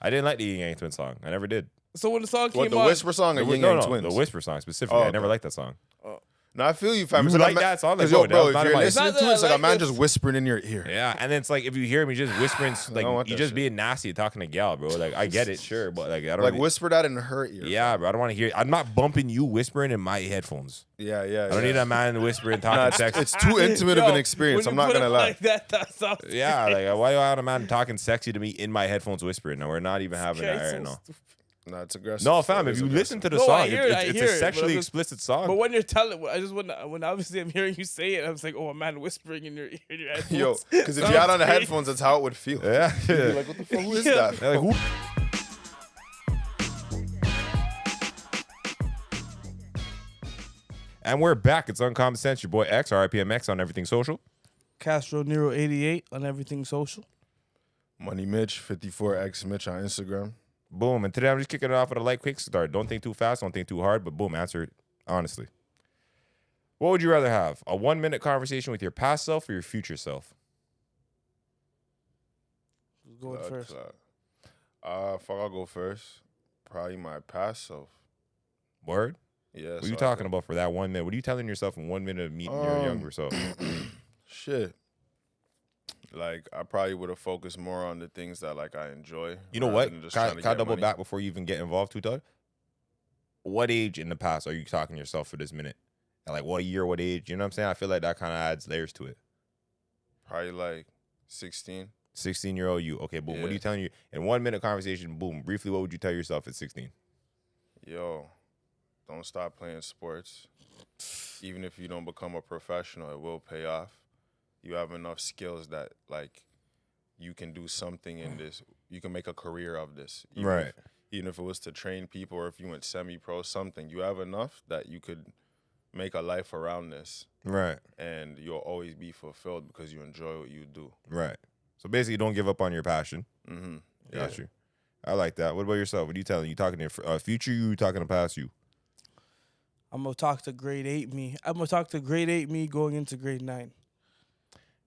I didn't like the Yin Yang Twin song. I never did. So when the song came What, the out, Whisper song or Yin Yang Twins? The Whisper song specifically. Oh, I never okay. liked that song. No, I feel you, fam. You like that song? Like, Because, yo, bro, that was bro, not if in you're my- listening It's not to it, it's that I like a man like just this. whispering in your ear. Yeah, and then it's like if you hear me just whispering, don't want like you that just shit. being nasty talking to gal, bro. Like I get it, sure, but like I don't Like, really- whisper that in her ear. Yeah, bro. I don't want to hear. I'm not bumping you whispering in my headphones. Yeah. I don't need a man whispering talking Nah, sex. it's too intimate of Yo, an experience. when I'm you not put gonna it lie. Like that sounds Yeah, like why do I want a man talking sexy to me in my headphones whispering? No, we're not even having that right now. Nah, it's aggressive. No, fam. It If is you listen aggressive. to the No, song, I hear it, I it's hear a it, but sexually I'm just- explicit song. But when you're telling, I just when obviously I'm hearing you say it, I was like, oh, a man whispering in your ear. In your headphones. Yo, because if you had on the headphones, that's how it would feel. yeah, You'd be like, what the fuck? Who is Yeah. that? Yeah, like, who? And we're back. It's Uncommon Sense. Your boy X, RIPMX on everything social. Castro Nero 88 on everything social. Money Mitch, 54X Mitch on Instagram. Boom. And today I'm just kicking it off with a light, quick start. Don't think too fast. Don't think too hard. But boom, answer it honestly. What would you rather have? A 1-minute conversation with your past self or your future self? Who's going first? Fuck, I'll go first. Probably my past self. Word? Yeah. What are you talking about for that 1 minute? What are you telling yourself in 1 minute of meeting your younger self? Shit. Like, I probably would have focused more on the things that, like, I enjoy. You know rather what? than just Can trying to I get double money. back before you even get involved, Tutar? What age in the past are you talking to yourself for this minute? And like what year, what age? You know what I'm saying? I feel like that kind of adds layers to it. Probably, like, 16. 16-year-old you. Okay, boom. What are Yeah. you telling you? In 1 minute conversation, boom. Briefly, what would you tell yourself at 16? Yo, don't stop playing sports. Even if you don't become a professional, it will pay off. You have enough skills that, like, you can do something in this. You can make a career of this. Even if it was to train people or if you went semi-pro, something. You have enough that you could make a life around this. Right. And you'll always be fulfilled because you enjoy what you do. Right. So basically, don't give up on your passion. Mm-hmm. Got you. I like that. What about yourself? What are you telling? You talking to future you? Talking to past you? I'm gonna talk to grade 8 me. I'm gonna talk to grade 8 me going into grade 9.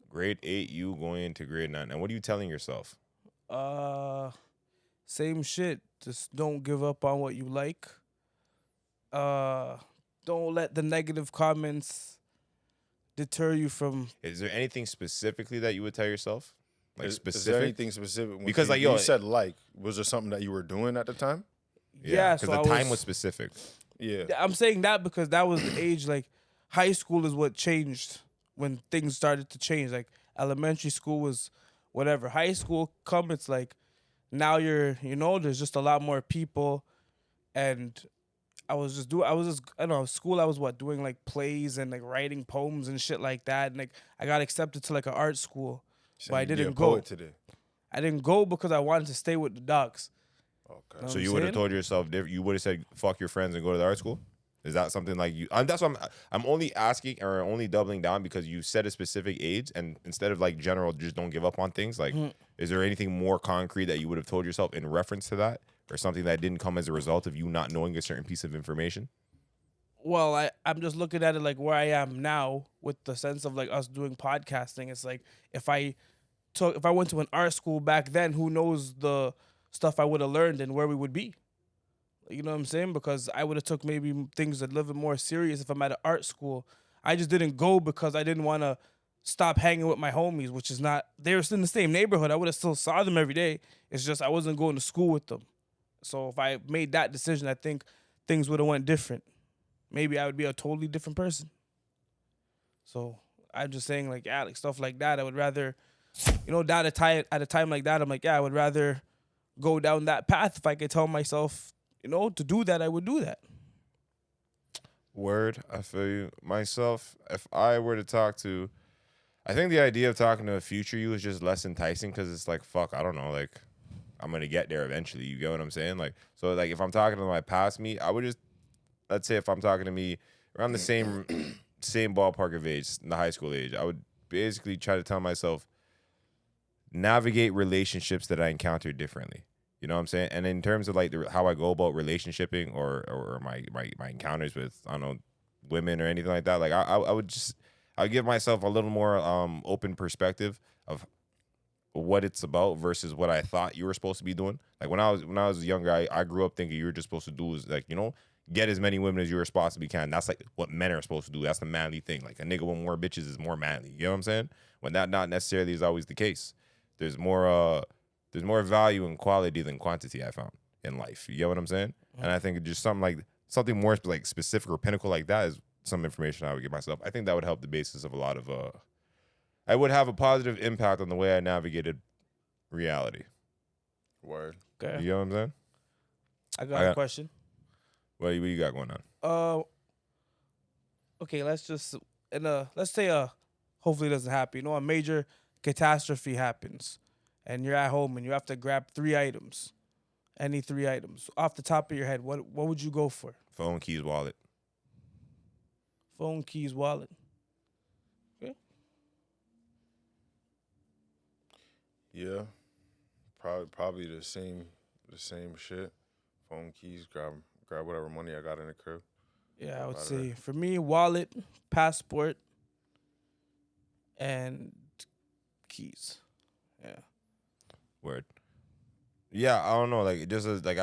Grade 8 you going into grade 9. And what are you telling yourself? Same shit. Just don't give up on what you like. Don't let the negative comments deter you from. Is there anything specifically that you would tell yourself? Like Is specific? there anything specific? When Because, you, like, yo, you said, like, was there something that you were doing at the time? Yeah, because so the I time was specific. Yeah. I'm saying that because that was the age. Like high school is what changed when things started to change. Like elementary school was whatever. High school it's like now there's just a lot more people, and I know school I was doing like plays and like writing poems and shit like that, and like I got accepted to like an art school, but I didn't go. Today. I didn't go because I wanted to stay with the dogs. Okay. Know So what you I'm would have saying? told yourself you would have said fuck your friends and go to the art school? Is that something like you? That's what I'm only asking or only doubling down because you said a specific age and instead of like general, just don't give up on things. Like, is there anything more concrete that you would have told yourself in reference to that, or something that didn't come as a result of you not knowing a certain piece of information? Well, I'm just looking at it like where I am now with the sense of like us doing podcasting. It's like if I went to an art school back then, who knows the stuff I would have learned and where we would be. You know what I'm saying? Because I would have took maybe things a little bit more serious if I'm at an art school. I just didn't go because I didn't want to stop hanging with my homies, which is not, they were still in the same neighborhood. I would have still saw them every day. It's just I wasn't going to school with them. So if I made that decision, I think things would have went different. Maybe I would be a totally different person. So I'm just saying like, yeah, like stuff like that. I would rather, at a time like that, I'm like, yeah, I would rather go down that path. If I could tell myself, to do that, I would do that. Word, I feel you. Myself, if I were to talk to, I think the idea of talking to a future you is just less enticing because it's like, fuck, I don't know, like, I'm going to get there eventually. You get what I'm saying? Like, so like if I'm talking to my past me, I would just, let's say if I'm talking to me around the same ballpark of age, in the high school age, I would basically try to tell myself, navigate relationships that I encountered differently. You know what I'm saying? And in terms of like how I go about relationshiping or my encounters with, I don't know, women or anything like that, like I would give myself a little more open perspective of what it's about versus what I thought you were supposed to be doing. Like when I was younger, I grew up thinking you were just supposed to do is like, get as many women as you responsibly can. That's like what men are supposed to do. That's the manly thing. Like a nigga with more bitches is more manly. You know what I'm saying? When that not necessarily is always the case. There's more value in quality than quantity, I found, in life. You get what I'm saying? And I think just something more like specific or pinnacle like that is some information I would give myself. I think that would help the basis of a lot of I would have a positive impact on the way I navigated reality. Word. Okay. You know what I'm saying? I got a question. What you got going on? Okay, let's say hopefully it doesn't happen. A major catastrophe happens and you're at home and you have to grab 3 items. Any 3 items. Off the top of your head, what would you go for? Phone, keys, wallet. Phone, keys, wallet. Okay. Yeah. Probably the same shit. Phone, keys, grab whatever money I got in the crib. Yeah, I would say for me, wallet, passport, and keys. Yeah. Word. Yeah, I don't know. Like it just like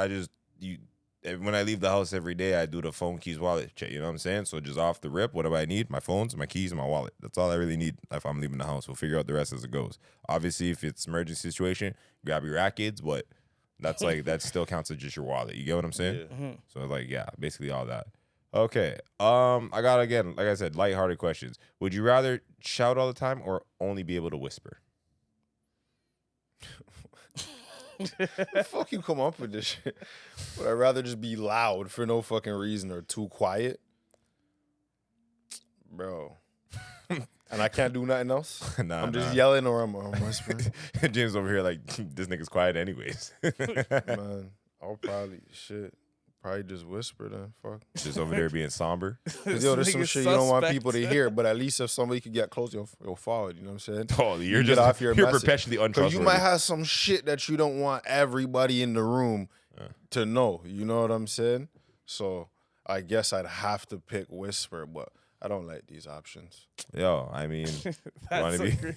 when I leave the house every day, I do the phone, keys, wallet check. You know what I'm saying? So just off the rip, what do I need? My phones, my keys, and my wallet. That's all I really need if I'm leaving the house. We'll figure out the rest as it goes. Obviously, if it's emergency situation, grab your kids, but that's like that still counts as just your wallet. You get what I'm saying? Yeah. Mm-hmm. So like basically all that. Okay. I got again, like I said, lighthearted questions. Would you rather shout all the time or only be able to whisper? The fuck you come up with this shit? Would I rather just be loud for no fucking reason or too quiet? Bro. And I can't do nothing else? I'm just yelling or I'm whispering. James over here like, this nigga's quiet anyways. Man, I'll probably just whisper then. Fuck. Just over there being somber. Because, there's some shit you don't want people to hear, but at least if somebody could get close, you'll forward. You know what I'm saying? Oh, you're get off your you're message. perpetually Because untrustworthy. you might have some shit that you don't want everybody in the room to know. You know what I'm saying? So I guess I'd have to pick whisper, but I don't like these options. Yo, I mean, That's so crazy.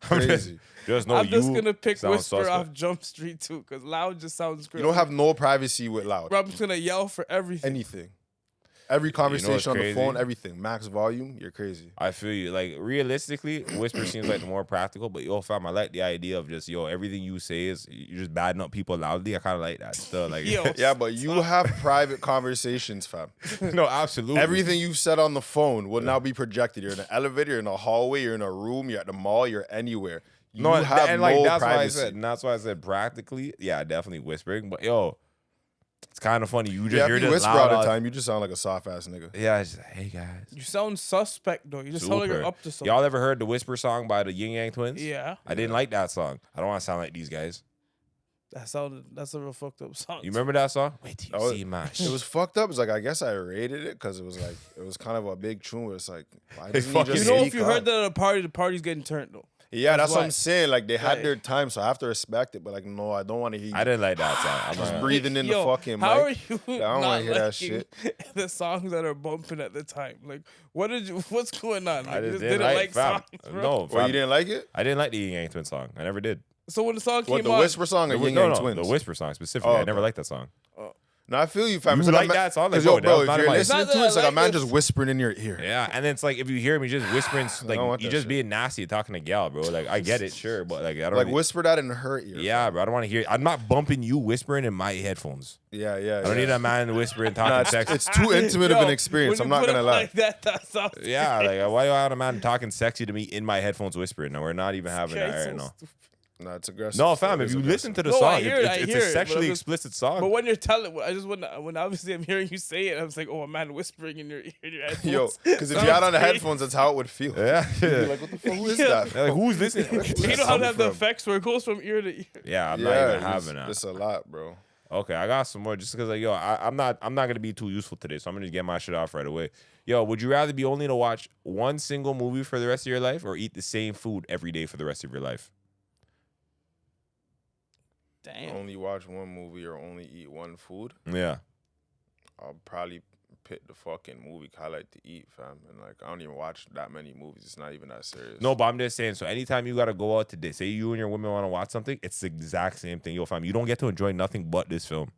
Crazy. just know I'm you just gonna pick sound whisper suspect. off Jump Street too, because loud just sounds crazy. You don't have no privacy with loud. Bro, I'm just gonna yell for everything. Anything. Every conversation on the crazy? phone, everything. Max volume, you're crazy. I feel you. Like, realistically, whisper seems like the more practical, but fam, I like the idea of just, everything you say is, you're just badding up people loudly. I kind of like that still. Like, Yeah, but you have private conversations, fam. no, absolutely. Everything you've said on the phone will now be projected. You're in an elevator, you're in a hallway, you're in a room, you're at the mall, you're anywhere. You have and no like, that's privacy. that's why I said practically, yeah, definitely whispering. But it's kind of funny. You're If just you whisper loud all the time, you just sound like a soft ass nigga. Yeah, it's just, hey guys. You sound suspect though. You just sound like you're up to something. Y'all ever heard the Whisper song by the Yin Yang Twins? Yeah. I didn't like that song. I don't want to sound like these guys. That's a real fucked up song. You remember that song? Wait till you see my shit. It was fucked up. It's like, I guess I rated it because it was kind of a big tune. Where it's like, why doesn't he fucking- just You know, speak if you up? heard that at a party, the party's getting turned though. Yeah, that's what why. I'm saying. Like, they had Right. their time, so I have to respect it. But like, no, I don't want to hear you I didn't like that song. I'm just not- breathing in Yo, the fucking mic. how are you I don't not want to hear that liking shit. the songs that are bumping at the time? Like, what's going on? Like, I you just didn't like fam. songs, bro? No, Well, fam. you didn't like it? I didn't like the Yin Yang Twin song. I never did. So when the song What, came the on, Whisper song or Yin No, Yang Twins? the Whisper song specifically. Oh, I never okay. liked that song. No, I feel you, fam. You It's like a that song? Like, Because, yo, that bro, was if not you're in my- listening It's to not it, it's that like I a man like just this. whispering in your ear. Yeah, and then it's like if you hear me just whispering, like don't want you that just shit. being nasty talking to gal, bro. Like I get it, sure, but like I don't Like, really- whisper that in her ear. Yeah, bro. I don't want to hear. I'm not bumping you whispering in my headphones. Yeah. I don't need a man whispering talking Nah, sex. it's too intimate of Yo, an experience. when I'm you not put gonna it lie. Like that sounds Yeah, like why do I have a man talking sexy to me in my headphones whispering? No, we're not even having that right now. No, it's aggressive. No, fam. It If is you aggressive. listen to the No, I song, hear it, I it's hear a it, but sexually I'm just- explicit song. But when you're telling, I just when obviously I'm hearing you say it, I was like, oh, a man whispering in your ear, in your headphones. Yo, because if you Sounds had on the crazy. headphones, that's how it would feel. yeah, You're like, what the fuck? Who is Yeah. that? like who's listening? You Where's know how that to have the from? effects where it goes from ear to ear. Yeah, I'm not even it's having that. a lot, bro. Okay, I got some more just because like I'm not gonna be too useful today, so I'm gonna just get my shit off right away. Yo, would you rather be only to watch one single movie for the rest of your life or eat the same food every day for the rest of your life? Damn. Only watch one movie or only eat one food. Yeah. I'll probably pick the fucking movie 'cause I like to eat, fam. And like I don't even watch that many movies. It's not even that serious. No, but I'm just saying. So anytime you gotta go out to say you and your women want to watch something, it's the exact same thing. Yo, fam, you don't get to enjoy nothing but this film.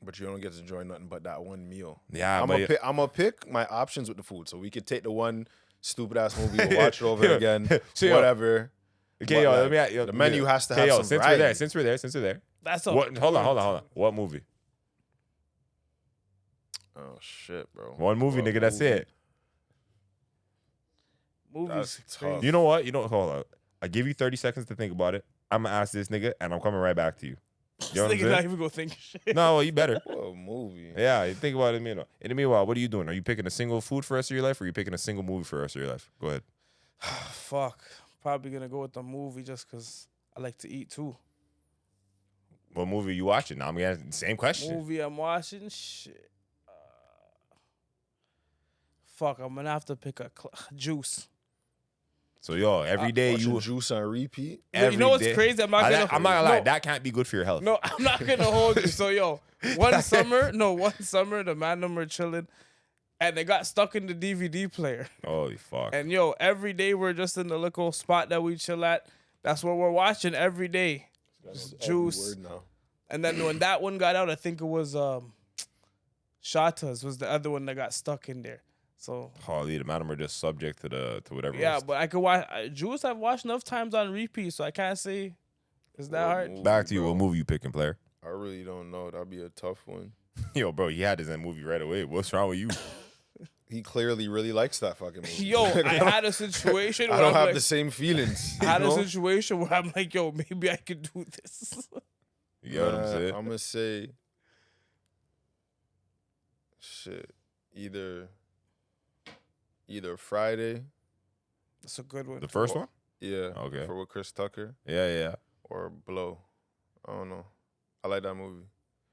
But you don't get to enjoy nothing but that one meal. Yeah, I'm gonna pick my options with the food. So we could take the one stupid ass movie, we'll watch it over again, So, whatever. Okay, But, yo, like, let me. the menu has to have some since variety. we're there. That's What? Hold on. What movie? Oh shit, bro. One movie, What nigga. That's movie? it. Movies. That's crazy. tough. You know what? Hold on. I give you 30 seconds to think about it. I'm gonna ask this nigga, and I'm coming right back to you. You know what I'm This nigga not saying? even gonna think shit. No, well, you better. What movie? Yeah, you think about it. In the meanwhile, what are you doing? Are you picking a single food for the rest of your life, or are you picking a single movie for the rest of your life? Go ahead. Fuck. Probably gonna go with the movie just because I like to eat too. What movie are you watching? Now I'm gonna ask the same question. Movie I'm watching, shit. Fuck, I'm gonna have to pick a Juice. So yo, every day Watching you. Juice on repeat. Every You know what's day- crazy? I'm not gonna lie. no, That can't be good for your health. No, I'm not gonna hold you. So yo, one summer, the man and them were chilling, and they got stuck in the DVD player. Holy fuck. And yo, every day we're just in the little spot that we chill at. That's what we're watching every day. Juice. Every word now. And then when that one got out, I think it was Shatas was the other one that got stuck in there. So Holy, the man are just subject to whatever. yeah, but I could watch Juice. I've watched enough times on repeat, so I can't say it's that What hard. movie, Back to you. bro? What movie you picking, player? I really don't know. That'd be a tough one. Yo, bro, he had his movie right away. What's wrong with you? He clearly really likes that fucking movie. Yo, I had a situation I where don't I'm have like, the same feelings. I had you a know? situation where I'm like, yo, maybe I could do this. You know what I'm saying? I'm gonna say, shit, either Friday, That's a good one. The first one? yeah, Okay. for with Chris Tucker, Yeah. or Blow. I don't know. I like that movie.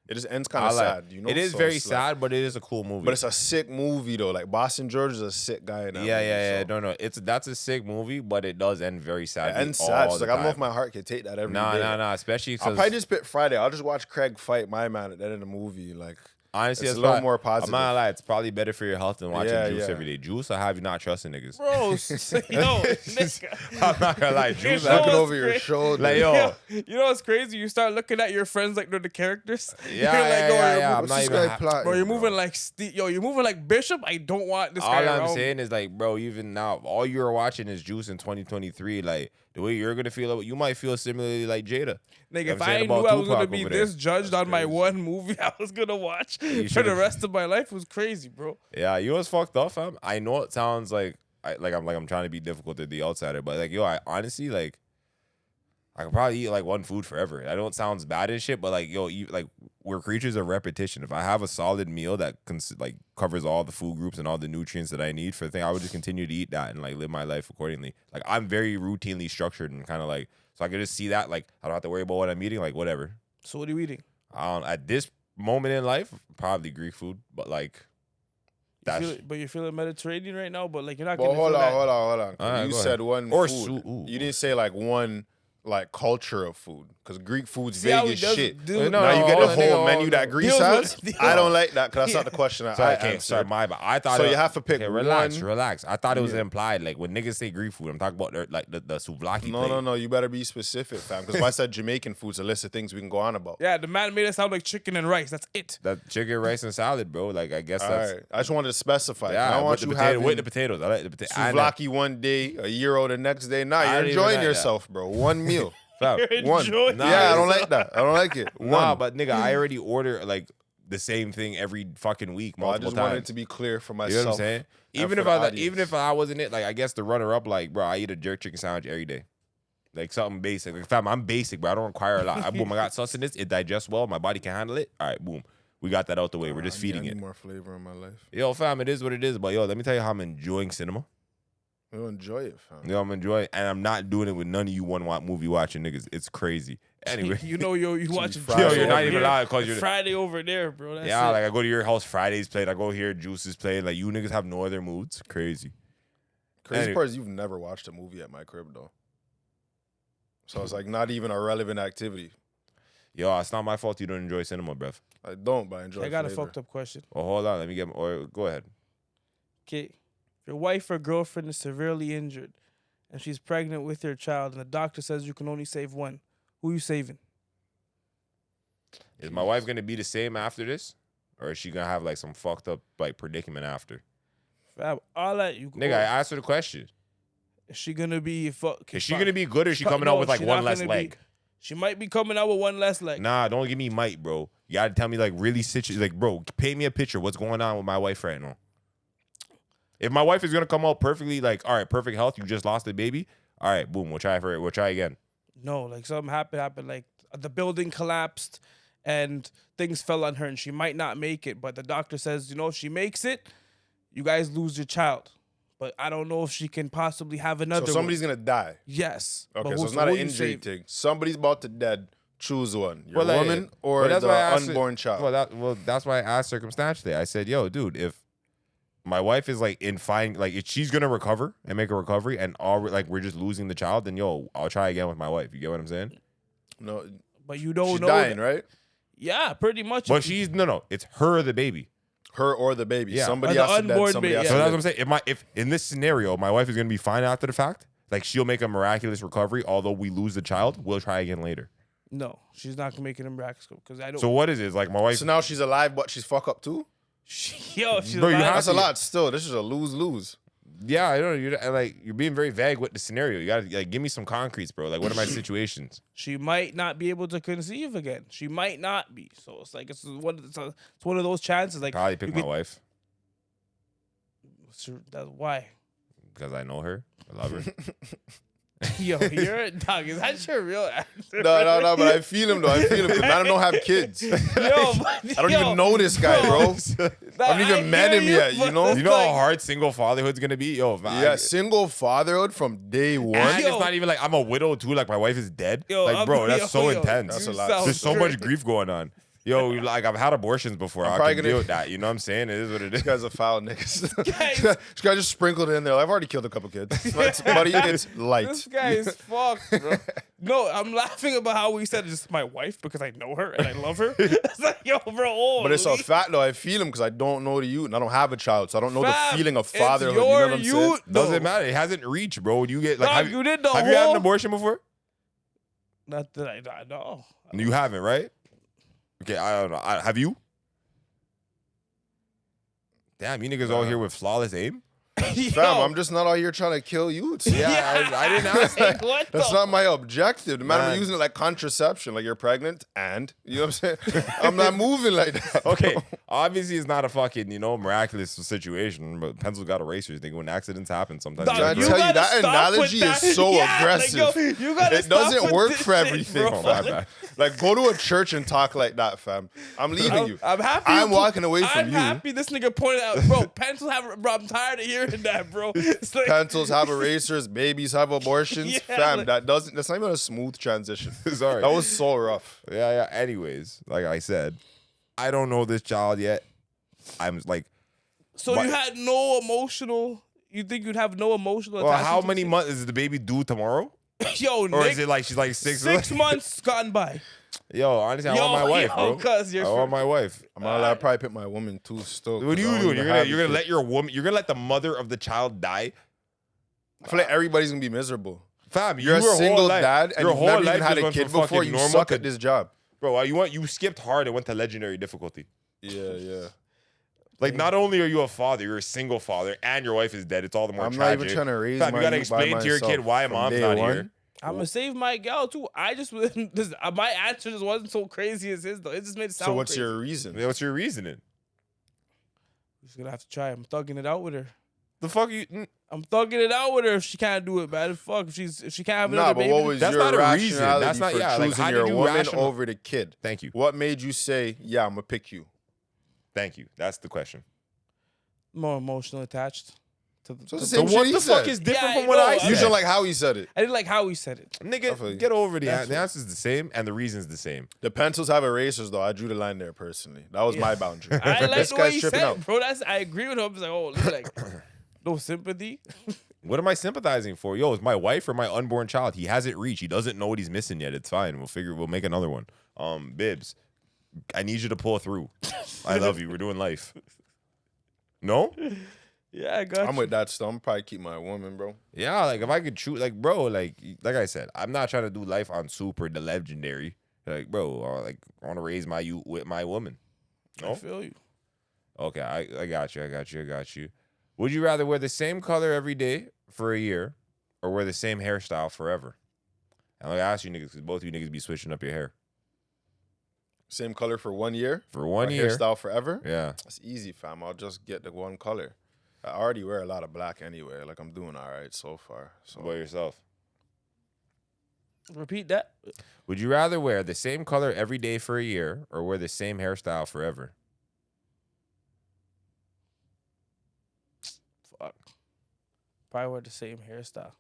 It just ends kind I of like- sad, you know. It is So very it's like- sad, but it is a cool movie. but it's a sick movie though. Like Boston George is a sick guy in that movie. Yeah. so. No. That's a sick movie, but it does end very sad. It ends sad. It's like I don't know if my heart can take that every day. Nah. Especially I'll because probably just pick Friday. I'll just watch Craig fight my man at the end of the movie. Like honestly, it's that's a little probably- more positive. I'm not gonna lie, it's probably better for your health than watching Yeah, Juice yeah. every day. Juice, I have you not trusting niggas. Bro, yo, nigga. I'm not gonna lie, Juice. You know looking what's over your great? shoulder. Like yo, You know what's crazy? You start looking at your friends like they're the characters. yeah. You're I'm What's not this even. guy plotting, Bro, you're bro? moving like you're moving like Bishop. I don't want this guy All I'm around. saying is like, bro, even now, all you're watching is Juice in 2023. Like the way you're gonna feel, you might feel similarly like Jada. Nigga, You know if what I'm I saying knew about I was gonna Tupac be over there? this judged on my crazy. one movie I was gonna watch for the should've- rest of my life, it was crazy, bro. Yeah, you know what's fucked up, fam? I know it sounds like I'm trying to be difficult to the outsider, but like yo, I honestly like I could probably eat like one food forever. I know it sounds bad and shit, but like yo, we're creatures of repetition. If I have a solid meal that covers all the food groups and all the nutrients that I need for the thing, I would just continue to eat that and like live my life accordingly. Like I'm very routinely structured and kind of like so I could just see that like I don't have to worry about what I'm eating. Like whatever. So what are you eating? At this moment in life, probably Greek food, but like that's. But you're feeling Mediterranean right now, but like you're not Well, gonna hold feel on, that. hold on. All right, You go said ahead. one Or food. ooh. You didn't say like one like culture of food because Greek food's See how vague he as does shit. it, dude? No, now you get all the the whole nigga menu all that the- Greece deals has. with- I don't like that because that's not the question I Sorry, okay, sorry, answered. my bad. I thought So you have to pick relax. one. Relax. I thought it was Yeah. implied. Like when niggas say Greek food, I'm talking about the souvlaki plate. No. You better be specific, fam. Because if I said Jamaican food's a list of things we can go on about. Yeah, the man made it sound like chicken and rice. That's it. That chicken, rice, and salad, bro. Like I guess All that's right. I just wanted to specify. yeah. I don't want with you the potato, having with the potatoes. I like the potato. souvlaki one day, a gyro the next day. Nah, I you're don't even enjoying like that. yourself, bro. One meal. Fam. One. Enjoy Nah, Yeah, I don't it's- like that. I don't like it. One. Nah, but nigga, I already order like the same thing every fucking week, Well, I multiple just times. wanted it to be clear for You myself. know what I'm saying? and Even for if the I audience. even if I wasn't it, like I guess the runner up, like bro, I eat a jerk chicken sandwich every day. Like something basic. Like fam, I'm basic, but I don't require a lot. Boom, I got sustenance, it digests well, my body can handle it. All right, boom. We got that out the way. We're just feeding I need it. more flavor in my life. Yo, fam, it is what it is. But yo, let me tell you how I'm enjoying cinema. We don't enjoy it, fam. Yo, I'm enjoying it, and I'm not doing it with none of you movie watching niggas. It's crazy. Anyway, You watching Friday. yo, Yo, you're over not even allowed because you're Friday over there, bro. That's yeah. it. Like I go to your house, Fridays played. I go here, Juices played. Like you niggas have no other moods. Crazy. Crazy Anyway. part is you've never watched a movie at my crib though. So it's like not even a relevant activity. Yo, it's not my fault you don't enjoy cinema, bruv. I don't, but I enjoy I got a flavor. fucked up question. Well, hold on. Let me get. Or go ahead. Okay, if your wife or girlfriend is severely injured and she's pregnant with your child and the doctor says you can only save one, who you saving? Is my wife gonna be the same after this, or is she gonna have like some fucked up like predicament after? Fab, all that you Nigga, I asked her the question. Is she gonna be fuck? Is she gonna be good, or is she coming out with like one less leg? She might be coming out with one less leg. Nah, don't give me might, bro. You gotta tell me like really like, bro, paint me a picture. What's going on with my wife right now? If my wife is gonna come out perfectly, like, all right, perfect health, you just lost a baby. All right, boom, we'll try for it. We'll try again. No, like something happened. Like the building collapsed and things fell on her, and she might not make it. But the doctor says, if she makes it, you guys lose your child. But I don't know if she can possibly have another. So somebody's gonna die. Yes. Okay, so it's not an injury thing. Somebody's about to dead. Choose one. Your Well, woman or the unborn child. Well, that's why I asked circumstantially. I said, yo, dude, if my wife is like in fine, like if she's gonna recover and make a recovery, and all like we're just losing the child, then yo, I'll try again with my wife. You get what I'm saying? No, but you don't she's know. Dying, right? Yeah, pretty much. But she's no, it's her or the baby. Her or the baby. Yeah. Somebody Or has the to dead. unborn Somebody baby, has So to that's what live. I'm saying. If in this scenario, my wife is gonna be fine after the fact, like she'll make a miraculous recovery, although we lose the child, we'll try again later. No, she's not gonna make it in miraculous because I don't. So what is it? It's like my wife. So now she's alive, but she's fuck up too? she's Bro, you alive. have That's to- a lot still. This is a lose-lose. Yeah, I don't know. You're being very vague with the scenario. You gotta like give me some concretes, bro. Like what are my situations? She might not be able to conceive again. She might not be. So it's like it's one of those chances. Like Probably pick you my could- wife That's why. because I know her. I love her. Yo, you're a dog. Is that your real answer? No, but I feel him though. I feel him because I don't have kids. Yo, but, I don't even know this guy, bro. I haven't even met him yet, you know? You know how hard single fatherhood's gonna be, yo. Yeah, single fatherhood from day one. And Yo. it's not even like I'm a widow too. Like my wife is dead. Yo, like bro, yo, that's so yo, intense. That's a you lot. sound There's so much crazy. grief going on. Yo, like I've had abortions before. I probably can gonna- deal with that. You know what I'm saying? It is what it is. This guy's a foul nigga. Guys. This guy just sprinkled it in there. I've already killed a couple kids. Buddy, it's light. This guy is fucked, bro. No, I'm laughing about how we said it's my wife because I know her and I love her. It's like, yo, bro. But it's a fact though. I feel him because I don't know the youth and I don't have a child, so I don't know the feeling of it's fatherhood. You know your what I'm saying? youth, though. Doesn't matter. It hasn't reached, bro. You get like Dog, have you did the have you had whole- an abortion before? Not that I know. You haven't, right? Okay, I don't know. Have you? Damn, you niggas all here with flawless aim? Fam, I'm just not out here trying to kill youths. Yeah, I didn't ask that. What That's the not my objective. The matter Man. of using it like contraception, like you're pregnant and you know what I'm saying? I'm not moving like that. Okay, bro. obviously it's not a fucking, miraculous situation, but pencils got erasers. Nigga, when accidents happen, sometimes Dog, you I gotta you do it. tell you, gotta that stop analogy with that. is so Yeah, like, aggressive. yo, you gotta It stop doesn't with work this for shit, everything, bro. fam. Like, go to a church and talk like that, fam. I'm leaving you. I'm happy. I'm walking away from I'm you. happy this nigga pointed out, bro. Pencils have. Bro, I'm tired of hearing that, bro. It's like, Pencils have erasers, babies have abortions. Yeah, Fam, like- that's not even a smooth transition. Sorry. That was so rough. Yeah. Anyways, like I said, I don't know this child yet. I'm like, so But- you had no emotional. You think you'd have no emotional? well, attachment how to many this? months is the baby due tomorrow? Yo, Or Nick, is it like she's like 6 6 months gone by. Yo, honestly, I want my wife, bro. Cuz I want my wife. I'm not allowed to probably pick my woman too still. What are 'cause you I don't doing? even You're have gonna the let kid. your woman. You're gonna let the mother of the child die, I feel like everybody's gonna be miserable. fam. You're a your whole single life- dad and your you've whole never life even had just a went kid from before. fucking You normal suck to- at this job. bro. You skipped hard and went to legendary difficulty. Yeah. Like, not only are you a father, you're a single father, and your wife is dead. It's all the more I'm not tragic. even trying to raise Fam, my you gotta youth by explain to your kid myself why from mom's day not one. here. I'm gonna save my gal too. I just my answer just wasn't so crazy as his though. It just made it sound. So what's crazy. your reason? What's your reasoning? Just gonna have to try. I'm thugging it out with her. The fuck you? I'm thugging it out with her if she can't do it, man. Fuck if she can't have Nah, another but baby. what was That's your not a reason. rationality That's not- for yeah, like, choosing how your did you woman rational- over the kid? Thank you. What made you say, "Yeah, I'm gonna pick you"? Thank you. That's the question. More emotional attached to the. So it's to- the So same what shit the he fuck said. is different Yeah, from I what know. I You said? You just like how he said it. I didn't like how he said it. I feel Nigga, you. get over the That's the answer's the same and the reason's the same. The pencils have erasers though. I drew the line there personally. That was my boundary. I like This the way guy's he tripping said out. it, bro. I agree with him. It's like, oh, look, like no sympathy. What am I sympathizing for? Yo, it's my wife or my unborn child. He hasn't reached. He doesn't know what he's missing yet. It's fine. We'll make another one. Bibs, I need you to pull through. I love you. We're doing life. No? Yeah, I got I'm you. with that still. I'm probably keep my woman, bro. Yeah, like if I could choose, like bro, like I said, I'm not trying to do life on Super the Legendary. Like bro, like I want to raise my youth with my woman. I feel you. Okay, I got you. Would you rather wear the same color every day for a year, or wear the same hairstyle forever? And I ask you niggas, because both of you niggas be switching up your hair Same color for 1 year? for 1 Or year. hairstyle forever? Yeah. That's easy, fam. I'll just get the one color. I already wear a lot of black anyway. Like, I'm doing all right so far. So What about yourself? Repeat that. Would you rather wear the same color every day for a year, or wear the same hairstyle forever? Fuck. Probably wear the same hairstyle.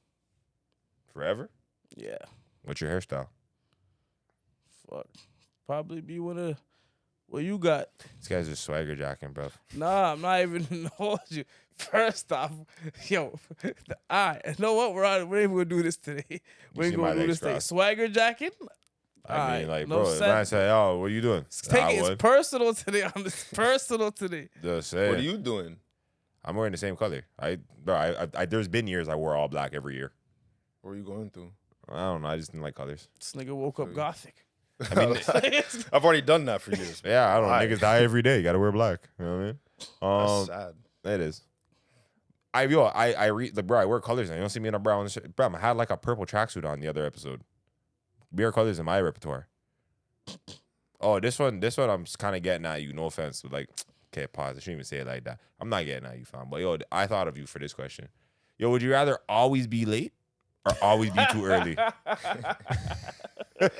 Forever? Yeah. What's your hairstyle? Fuck. Probably be one of what you got. This guy's just swagger jacking, bro. Nah, I'm not even gonna hold you. First off, yo, the eye. You know what? We're not even gonna do this today. We ain't see my gonna do legs this today. crossed. Swagger jacket. I mean, Alright, like, no bro, if I sense. say, oh, what are you doing? It's personal today. It's personal today. Just say. what are you doing? I'm wearing the same color. There's been years I wore all black every year. Where are you going to? I don't know. I just didn't like colors. This nigga woke up gothic. I mean, I've already done that for years. yeah, I don't know. Why? Niggas die every day. You gotta wear black. You know what I mean? That's sad. It is. I read the bro. I wear colors. Now. You don't see me in a brown shirt. Bro, I had like a purple tracksuit on the other episode. Beer colors in my repertoire. Oh, this one I'm kind of getting at you. No offense, but like, okay, pause. I shouldn't even say it like that. I'm not getting at you, fam. But yo, I thought of you for this question. Yo, would you rather always be late or always be too early? This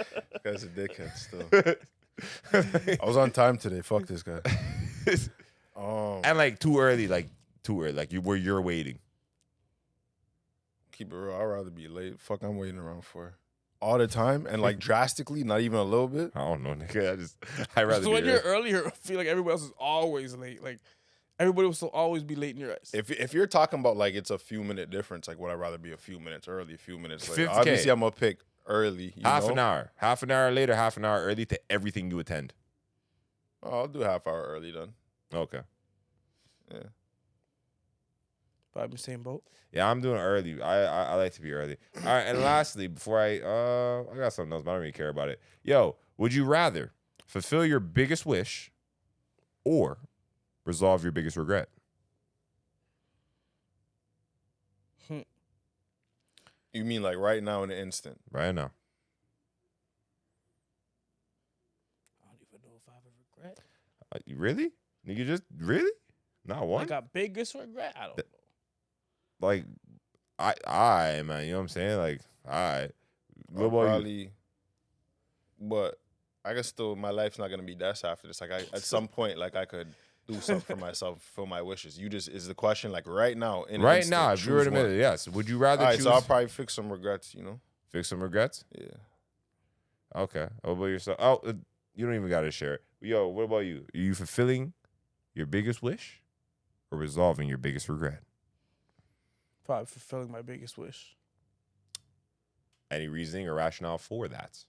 guy's a dickhead still. I was on time today. Fuck this guy. And like too early, like where you're waiting. Keep it real. I'd rather be late. Fuck, I'm waiting around for all the time and like drastically, not even a little bit. I don't know, nigga. I rather So be when early. you're earlier, I feel like everybody else is always late. Like everybody will still always be late in your eyes. If you're talking about like it's a few minute difference, like would I rather be a few minutes early, a few minutes late? 50K. Obviously, I'm gonna pick early. Half an hour later, half an hour early to everything you attend. Oh, I'll do half hour early then. Okay. Yeah. Probably same boat. Yeah, I'm doing early. I like to be early. All right, and lastly, before I got something else, but I don't really care about it. Yo, would you rather fulfill your biggest wish or resolve your biggest regret? You mean like right now in the instant? Right now. I don't even know if I have a regret. You really? Nigga, just really? Not one? Like a biggest regret? I don't know. Like, I man, you know what I'm saying? Like, I. What about you? Probably, but I guess still my life's not gonna be death after this. Like at some point, like I could do something for myself, fulfill my wishes. You just is the question like right now in Right instant, now, if you were to choose one. admit it, yes. Would you rather All right, choose so I'll probably fix some regrets. You know? fix some regrets? Yeah. Okay. What about yourself? Oh, you don't even got to share it. Yo, what about you? Are you fulfilling your biggest wish or resolving your biggest regret? Probably fulfilling my biggest wish. Any reasoning or rationale for that?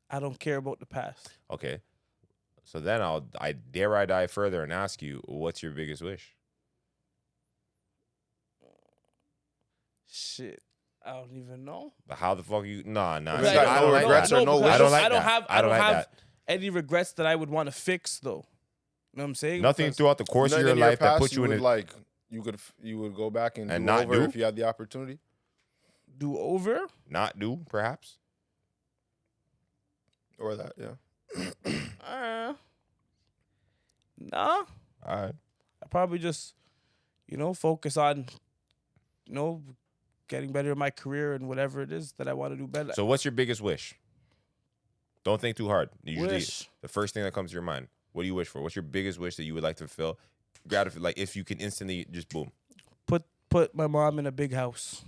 I don't care about the past. Okay. So then I dare dive further and ask you, what's your biggest wish? Shit. I don't even know. How the fuck you? Nah. Like, See, I don't like regrets that. or no because I don't like I don't that. have I don't like have that. any regrets that I would want to fix though. You know what I'm saying? Nothing Because throughout the course of Nothing your in life that past put you in would a like you would go back and do not over do? if you had the opportunity. do over. not do, perhaps. Or that, yeah. Nah. All right. I probably just, focus on, getting better in my career and whatever it is that I want to do better. So what's your biggest wish? Don't think too hard. Usually, Wish. the first thing that comes to your mind. What do you wish for? What's your biggest wish that you would like to fulfill? Like if you can instantly just boom. Put my mom in a big house.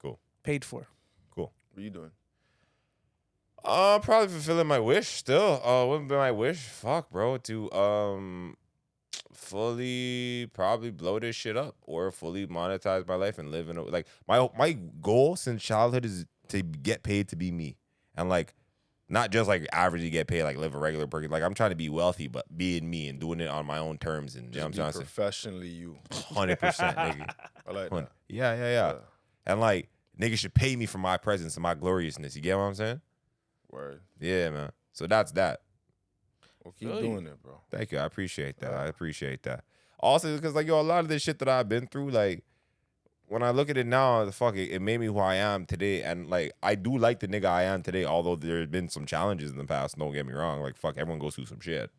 Cool. Paid for. Cool. What are you doing? Probably fulfilling my wish still. What would be my wish? Fuck, bro. To fully probably blow this shit up or fully monetize my life and live in a, like my goal since childhood is to get paid to be me and like not just like averagely get paid like live a regular person. Like I'm trying to be wealthy but being me and doing it on my own terms and you know what I'm trying to say. Professionally, you 100%, nigga. I like that. Yeah. And like niggas should pay me for my presence and my gloriousness. You get what I'm saying? Word. Yeah, man. So that's that. Well, keep doing it, bro. Thank you. I appreciate that. I appreciate that. Also, because like yo, a lot of this shit that I've been through, like when I look at it now, it made me who I am today. And like I do like the nigga I am today, although there's been some challenges in the past. Don't get me wrong. Like fuck, everyone goes through some shit.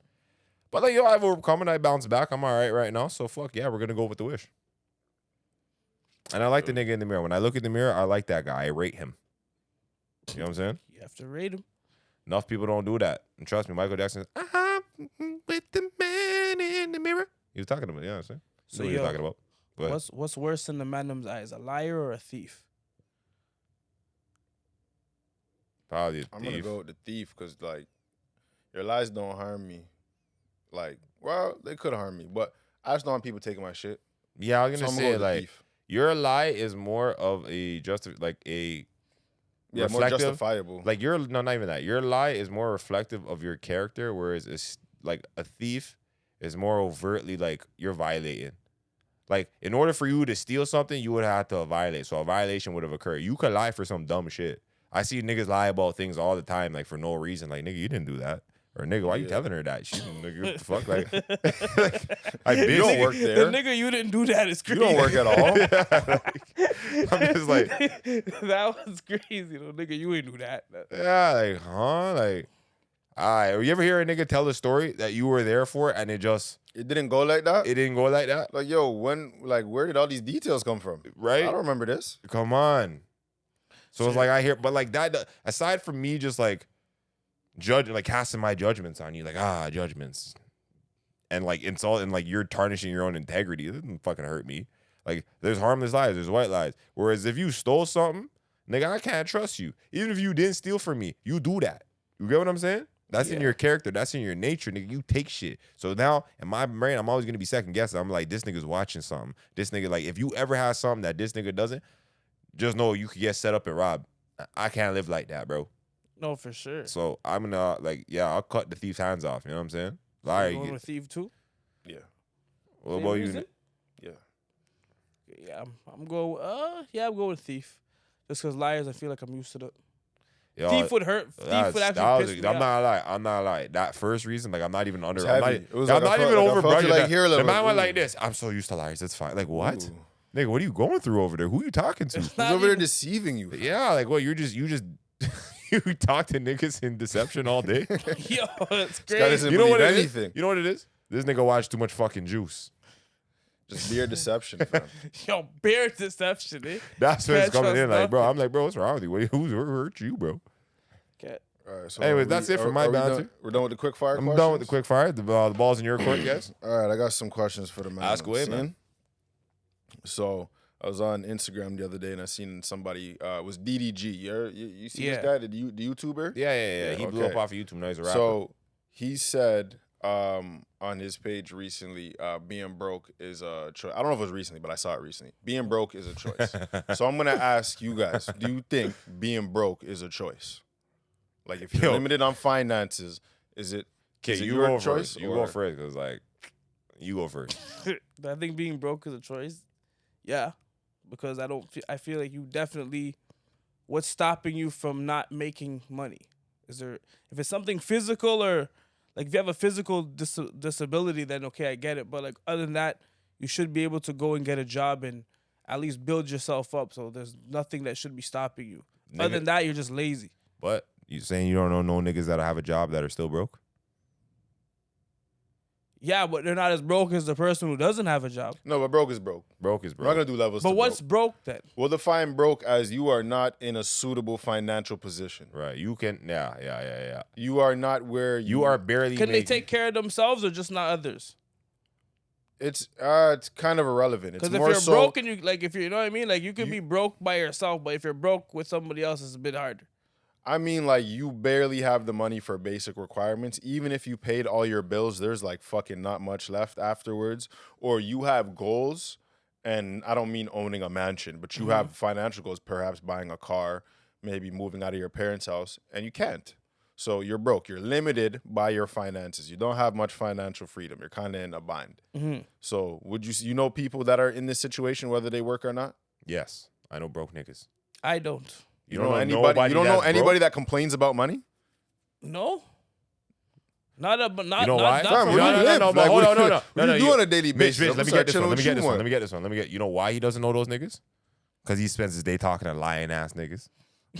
But like yo, I've overcome and I bounce back. I'm all right now. So fuck yeah, we're gonna go with the wish. And I like the nigga in the mirror. When I look in the mirror, I like that guy. I rate him. You know what I'm saying? You have to rate him. Enough people don't do that. And trust me, Michael Jackson, with the man in the mirror. He was talking to me, you know what I'm saying? So what he was talking about. Go ahead. What's worse in the man's eyes, a liar or a thief? Probably a I'm gonna thief. go with the thief because like your lies don't harm me. Like, well, they could harm me, but I just don't want people taking my shit. Yeah, I was gonna So I'm say go with the like thief. your lie is more of a More reflective. justifiable. Like not even that. Your lie is more reflective of your character, whereas it's like a thief is more overtly like you're violating. Like in order for you to steal something, you would have to violate. So a violation would have occurred. You could lie for some dumb shit. I see niggas lie about things all the time, like for no reason. Like nigga, you didn't do that. Or nigga, why you telling her that? She nigga, what the fuck? Like You don't work The there. nigga you didn't do that is You crazy. don't work at all. I'm just like, that was crazy, though. Nigga, you ain't do that. yeah, like, huh? Like, all right. You ever hear a nigga tell a story that you were there for and it It didn't go like that. didn't go like that? Like, yo, where did all these details come from? Right? I don't remember this. Come on. So it's like I hear, but like that, aside from me just like judging, like casting my judgments on you, like, judgments. And like insult and like you're tarnishing your own integrity. It doesn't fucking hurt me. Like there's harmless lies, there's white lies. Whereas if you stole something, nigga, I can't trust you. Even if you didn't steal from me, you do that. You get what I'm saying? That's in your character. That's in your nature, nigga. You take shit. So now in my brain, I'm always gonna be second guessing. I'm like, this nigga's watching something. This nigga, like, if you ever have something that this nigga doesn't, just know you could get set up and robbed. I can't live like that, bro. No, for sure. So I'm gonna I'll cut the thief's hands off. You know what I'm saying? Liar, You going with thief too? Yeah. what Same about you? reason? Yeah. Yeah, I'm going. I'm going with thief. Just because liars, I feel like I'm used to it. Yo, Thief would hurt. Thief would actually piss me I'm off. not lying. I'm not lying. That first reason, like, I'm not even under. It's I'm not, heavy. It was I'm like I not felt- even like I over felt you, brushing. like, here a The little man bit. went Ooh. like this. I'm so used to liars. It's fine. Like what? Ooh. Nigga, what are you going through over there? Who you talking to? He's over there deceiving you. Yeah, like what? You just you talk to niggas in deception all day. Yo, it's Guy crazy. doesn't You know believe what it is? anything. You know what it is? This nigga watched too much fucking Juice. Just beer deception, fam. Yo, bear deception, eh? That's what it's Can't coming in trust like, bro. I'm like, bro, what's wrong with you? Who hurt you, bro? Cat. All right, so Anyways, that's it for my bounty. We're done with the quick fire I'm questions? done with the quick fire. The ball's in your court, guys. All right, I got some questions for the man. Ask away, man. So I was on Instagram the other day and I seen somebody was DDG. You see Yeah. this guy, the YouTuber? Yeah. He blew okay. up off of YouTube. Now he's a rapper. So he said on his page recently, being broke is a choice. I don't know if it was recently, but I saw it recently. Being broke is a choice. So I'm gonna ask you guys: do you think being broke is a choice? Like if you're Yo. limited on finances, is it? Okay, is it you your go choice? first. You or- go first, cause like, you go first. I think being broke is a choice. Yeah, because I feel like you definitely. What's stopping you from not making money? Is there if it's something physical or like if you have a physical disability, then okay, I get it. But like other than that, you should be able to go and get a job and at least build yourself up. So there's nothing that should be stopping you. Nigga. Other than that, you're just lazy. But you saying you don't know no niggas that have a job that are still broke? Yeah, but they're not as broke as the person who doesn't have a job. No, but broke is broke. Broke is We're not broke. gonna do levels. But to what's broke. broke then? We'll define broke as you are not in a suitable financial position. Right. You can. Yeah. You are not where You are barely. Can they making- take care of themselves or just not others? It's kind of irrelevant. It's Because if more you're so. broke and you like, if you know what I mean, like you can be broke by yourself, but if you're broke with somebody else, it's a bit harder. I mean, like, you barely have the money for basic requirements. Even if you paid all your bills, there's like fucking not much left afterwards. Or you have goals, and I don't mean owning a mansion, but you have financial goals, perhaps buying a car, maybe moving out of your parents' house, and you can't. So you're broke. You're limited by your finances. You don't have much financial freedom. You're kind of in a bind. So would you know people that are in this situation, whether they work or not? Yes, I know broke niggas. I don't. You don't know anybody. You don't know anybody that complains about money. No. Not a, but not. You know not, why? Not Fam, for where me. you live? no, Like, hold what on, no, no, what do you do on a daily basis? Bitch, I'm let me start get this one. chilling Let me with get you this more. one. Let me get this one. Let me get. You know why he doesn't know those niggas? Because he spends his day talking to lying ass niggas.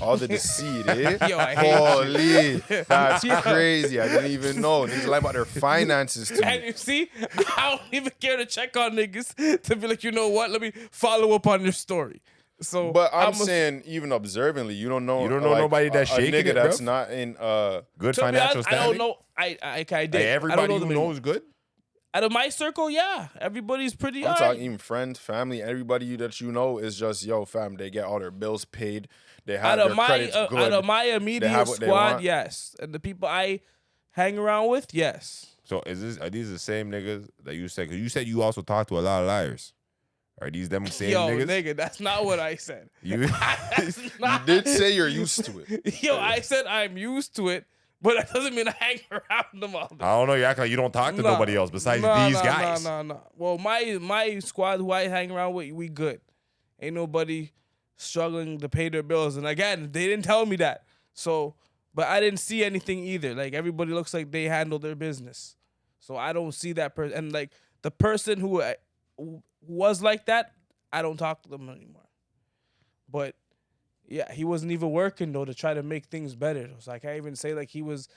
All the deceit, eh? Yo, I hate Holy, that's crazy. I didn't even know. Niggas lie about their finances to And me. you see, I don't even care to check on niggas to be like, you know what? Let me follow up on your story. So, But I'm saying, even observingly, you don't know. You don't know like, nobody that's a shaking nigga it, that's bruv? not in. Good to be financial honest, standing. I don't know. I did. Like, I everybody don't know who the knows good. Out of my circle, yeah, everybody's pretty. I'm all talking right. even friends, family, everybody that you know is just yo, fam. They get all their bills paid. They have Out their of my credits good. out of my have immediate what they squad, want. yes, and the people I hang around with, yes. So are these the same niggas that you said? Because you said you also talk to a lot of liars. Are these them same Yo, niggas? nigga, that's not what I said. You That's You not- did say you're used to it. Yo, I said I'm used to it, but that doesn't mean I hang around them all the I don't know. You act like you don't talk to nobody else besides these guys. No. Well, my squad who I hang around with, we good. Ain't nobody struggling to pay their bills. And again, they didn't tell me that. So, but I didn't see anything either. Like everybody looks like they handle their business. So I don't see that person. And like the person who was like that, I don't talk to them anymore. But yeah, he wasn't even working though to try to make things better. So I can't even say like he was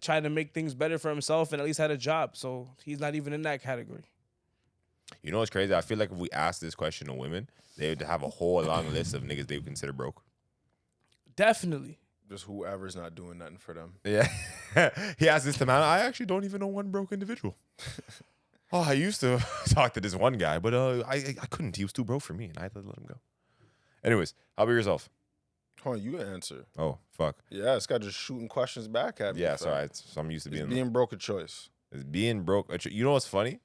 trying to make things better for himself and at least had a job. So he's not even in that category. You know what's crazy? I feel like if we asked this question to women, they would have a whole long list of niggas they would consider broke. Definitely. Just whoever's not doing nothing for them. Yeah. He asked this to man. I actually don't even know one broke individual. Oh, I used to talk to this one guy, but I couldn't. He was too broke for me, and I had to let him go. Anyways, how about yourself? Hold on, you answer. Oh, fuck. Yeah, this guy just shooting questions back at me. Yeah, fam. sorry. So I'm used to Is being being broke a choice? Is being broke you know what's funny?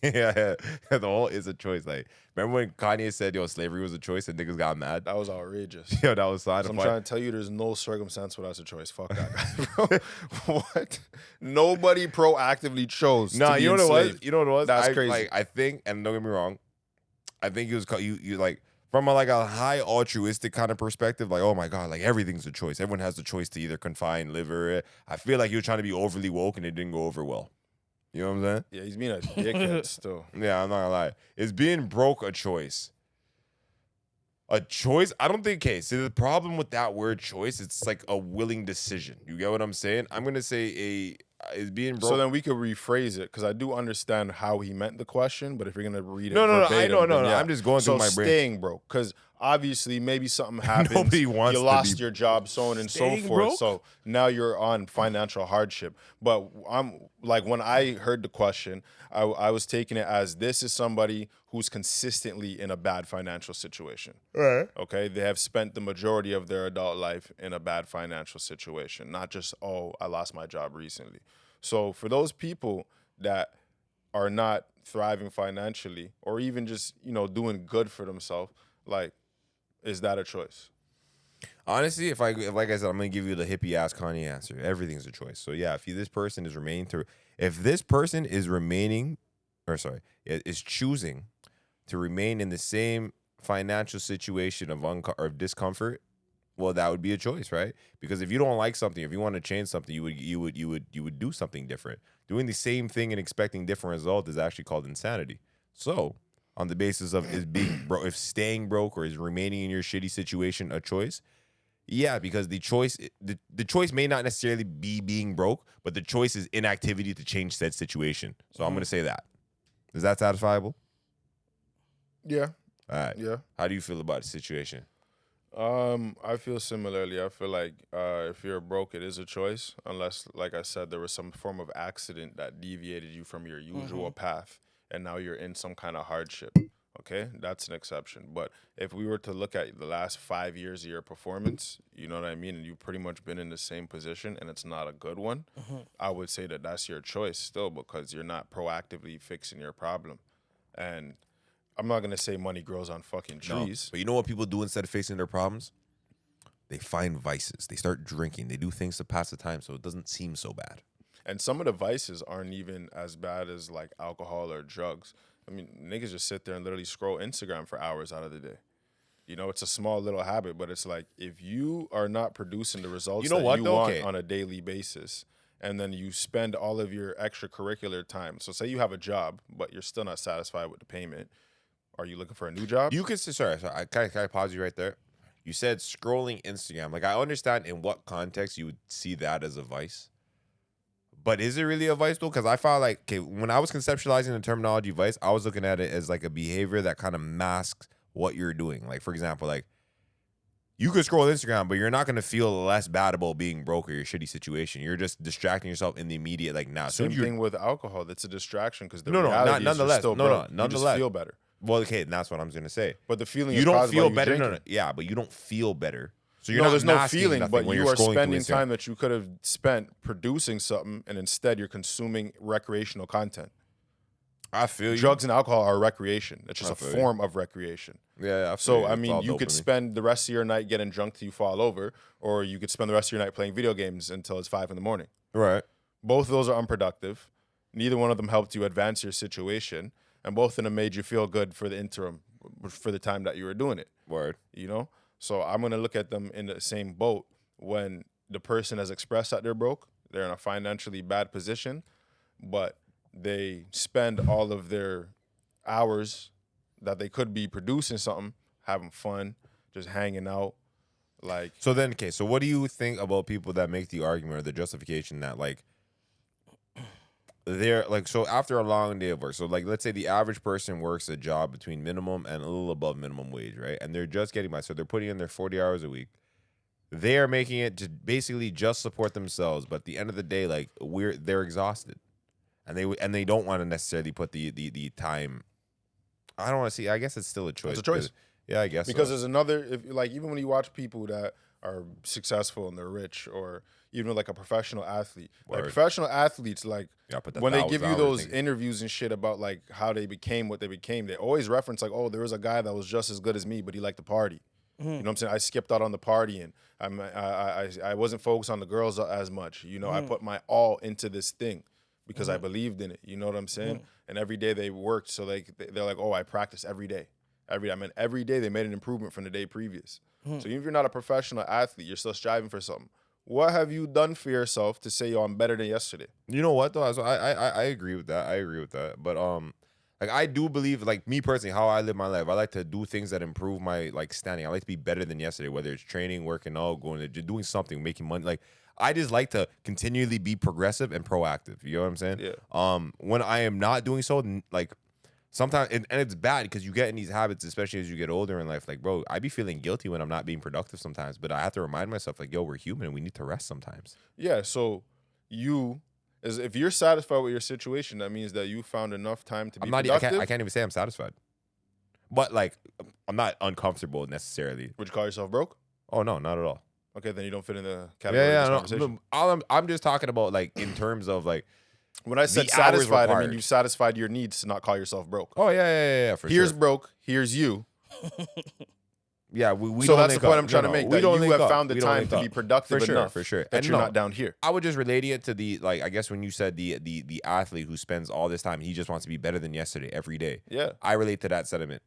Yeah, the whole is a choice. Like, remember when Kanye said, yo, slavery was a choice and niggas got mad? That was outrageous. Yo, that was side So of I'm trying to tell you, there's no circumstance where that's a choice. Fuck that guy, bro. What? Nobody proactively chose. No, to be you know what it was? enslaved. You know what it was? That's crazy. Like, I think, and don't get me wrong, I think it was you like from a high altruistic kind of perspective, like, oh my God, like everything's a choice. Everyone has the choice to either confine, live, or I feel like you were trying to be overly woke and it didn't go over well. You know what I'm saying? Yeah, he's being a dickhead still. Yeah, I'm not gonna lie. Is being broke a choice? A choice? I don't think. Okay, so the problem with that word choice, it's like a willing decision. You get what I'm saying? I'm gonna say is being broke. So then we could rephrase it because I do understand how he meant the question, but if you're gonna read it, No, I verbatim, know, then no. yeah. I'm just going through my brain. Staying broke because obviously maybe something happened. Nobody wants you to lost be your job, so on and so Staying forth. broke? So now you're on financial hardship. But I'm like, when I heard the question, I was taking it as this is somebody who's consistently in a bad financial situation. Right. Okay, they have spent the majority of their adult life in a bad financial situation, not just, oh, I lost my job recently. So for those people that are not thriving financially or even just, doing good for themselves, like, is that a choice? Honestly, if like I said, I'm gonna give you the hippie ass Kanye answer. Everything's a choice. So yeah, if this person is choosing to remain in the same financial situation of discomfort, well, that would be a choice, right? Because if you don't like something, if you want to change something, you would do something different. Doing the same thing and expecting different result is actually called insanity. So, on the basis of if staying broke or is remaining in your shitty situation a choice, yeah, because the choice may not necessarily be being broke, but the choice is inactivity to change said situation. So I'm gonna say that. Is that satisfiable? Yeah. All right. Yeah. How do you feel about the situation? I feel similarly. I feel like if you're broke, it is a choice, unless, like I said, there was some form of accident that deviated you from your usual path, and now you're in some kind of hardship. okay, that's an exception. But if we were to look at the last 5 years of your performance, you know what I mean, and you've pretty much been in the same position and it's not a good one, I would say that that's your choice still because you're not proactively fixing your problem. And I'm not going to say money grows on fucking No. trees. But you know what people do instead of facing their problems? They find vices. They start drinking. They do things to pass the time so it doesn't seem so bad. And some of the vices aren't even as bad as like alcohol or drugs. I mean, niggas just sit there and literally scroll Instagram for hours out of the day. You know, it's a small little habit, but it's like if you are not producing the results You know that what, you though? want Okay. on a daily basis, and then you spend all of your extracurricular time. So say you have a job, but you're still not satisfied with the payment. Are you looking for a new job? You could say, sorry, can I pause you right there? You said scrolling Instagram. Like, I understand in what context you would see that as a vice. But is it really a vice, though? Because I found like, okay, when I was conceptualizing the terminology vice, I was looking at it as like a behavior that kind of masks what you're doing. Like, for example, like, you could scroll Instagram, but you're not going to feel less bad about being broke or your shitty situation. You're just distracting yourself in the immediate, like, now. Same thing with alcohol. That's a distraction because the No, reality is nonetheless. you're still No, no, broke. You just nonetheless. feel better. Well, okay, that's what I'm going to say. But the feeling You is don't caused feel by you better. drinking. Yeah, but you don't feel better. So you're No, not there's no masking feeling, nothing but when you you're are scrolling through spending Instagram. time that you could have spent producing something, and instead you're consuming recreational content. I feel you. Drugs and alcohol are recreation. It's just I a feel you. form of recreation. Yeah, I feel So, you. I It's mean, all you could dopamine. spend the rest of your night getting drunk till you fall over, or you could spend the rest of your night playing video games until it's 5 a.m. Right. Both of those are unproductive. Neither one of them helped you advance your situation, and both of them made you feel good for the interim, for the time that you were doing it. Word. You know? So I'm going to look at them in the same boat when the person has expressed that they're broke, they're in a financially bad position, but they spend all of their hours that they could be producing something, having fun, just hanging out. Like, So then, okay, so what do you think about people that make the argument or the justification that, like, they're, like, so after a long day of work, so, like, let's say the average person works a job between minimum and a little above minimum wage, right? And they're just getting by, so they're putting in their 40 hours a week. They are making it to basically just support themselves, but at the end of the day, like, they're exhausted. And they don't want to necessarily put the time. I don't want to see. I guess it's still a choice. It's a choice. Yeah, I guess because so. there's another, like, even when you watch people that are successful and they're rich, or even like a professional athlete, like Word. professional athletes, like, Yeah, put the when they 1,000 give you hours those thing. interviews and shit about like how they became what they became, they always reference like, oh, there was a guy that was just as good as me, but he liked to party. You know what I'm saying? I skipped out on the party, and I wasn't focused on the girls as much. You know, I put my all into this thing because I believed in it. You know what I'm saying? And every day they worked, so they're like, oh, I practice every day. Every day they made an improvement from the day previous. So even if you're not a professional athlete, you're still striving for something. What have you done for yourself to say, yo, I'm better than yesterday? You know what though? So I agree with that. I agree with that. But like, I do believe, like, me personally, how I live my life, I like to do things that improve my, like, standing. I like to be better than yesterday, whether it's training, working out, going to doing something, making money. Like, I just like to continually be progressive and proactive. You know what I'm saying? Yeah. When I am not doing so, like, sometimes, and it's bad because you get in these habits, especially as you get older in life. Like, bro, I be feeling guilty when I'm not being productive sometimes, but I have to remind myself, like, yo, we're human and we need to rest sometimes. Yeah, so if you're satisfied with your situation, that means that you found enough time to be I'm not. productive. I can't even say I'm satisfied, but, like, I'm not uncomfortable necessarily. Would you call yourself broke? Oh no, not at all. Okay, then you don't fit in the category of this conversation. No, I'm just talking about, like, in terms of, like, When I said the hours satisfied, I mean required. you satisfied your needs to not call yourself broke. oh yeah, for Here's sure. broke. Here's you. Yeah, we So don't that's the link point up. I'm trying to No, make. we That don't you link have up. found the We don't time link to be up. productive For sure, enough for sure. that And you're no, not down here. I would just relate it to the, like, I guess when you said the athlete who spends all this time, he just wants to be better than yesterday every day. Yeah. I relate to that sentiment.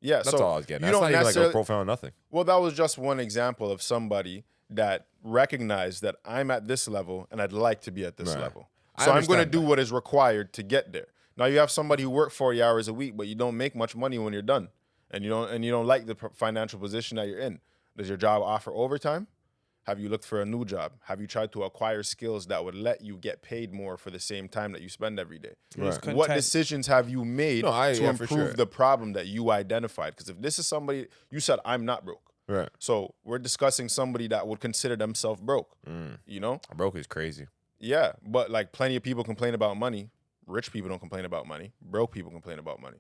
Yeah. That's so all I was getting. you That's don't not even like a necessarily- profound nothing. Well, that was just one example of somebody that recognized that I'm at this level and I'd like to be at this Right. level. I So I'm going to understand do that. what is required to get there. Now you have somebody who worked 40 hours a week, but you don't make much money when you're done, and you don't like the financial position that you're in. Does your job offer overtime? Have you looked for a new job? Have you tried to acquire skills that would let you get paid more for the same time that you spend every day? He's Right. What content. decisions have you made No, to yeah, for improve sure. the problem that you identified? Because if this is somebody, you said, I'm not broke. Right. So we're discussing somebody that would consider themselves broke, you know? Broke is crazy. Yeah, but like plenty of people complain about money. Rich people don't complain about money. Broke people complain about money.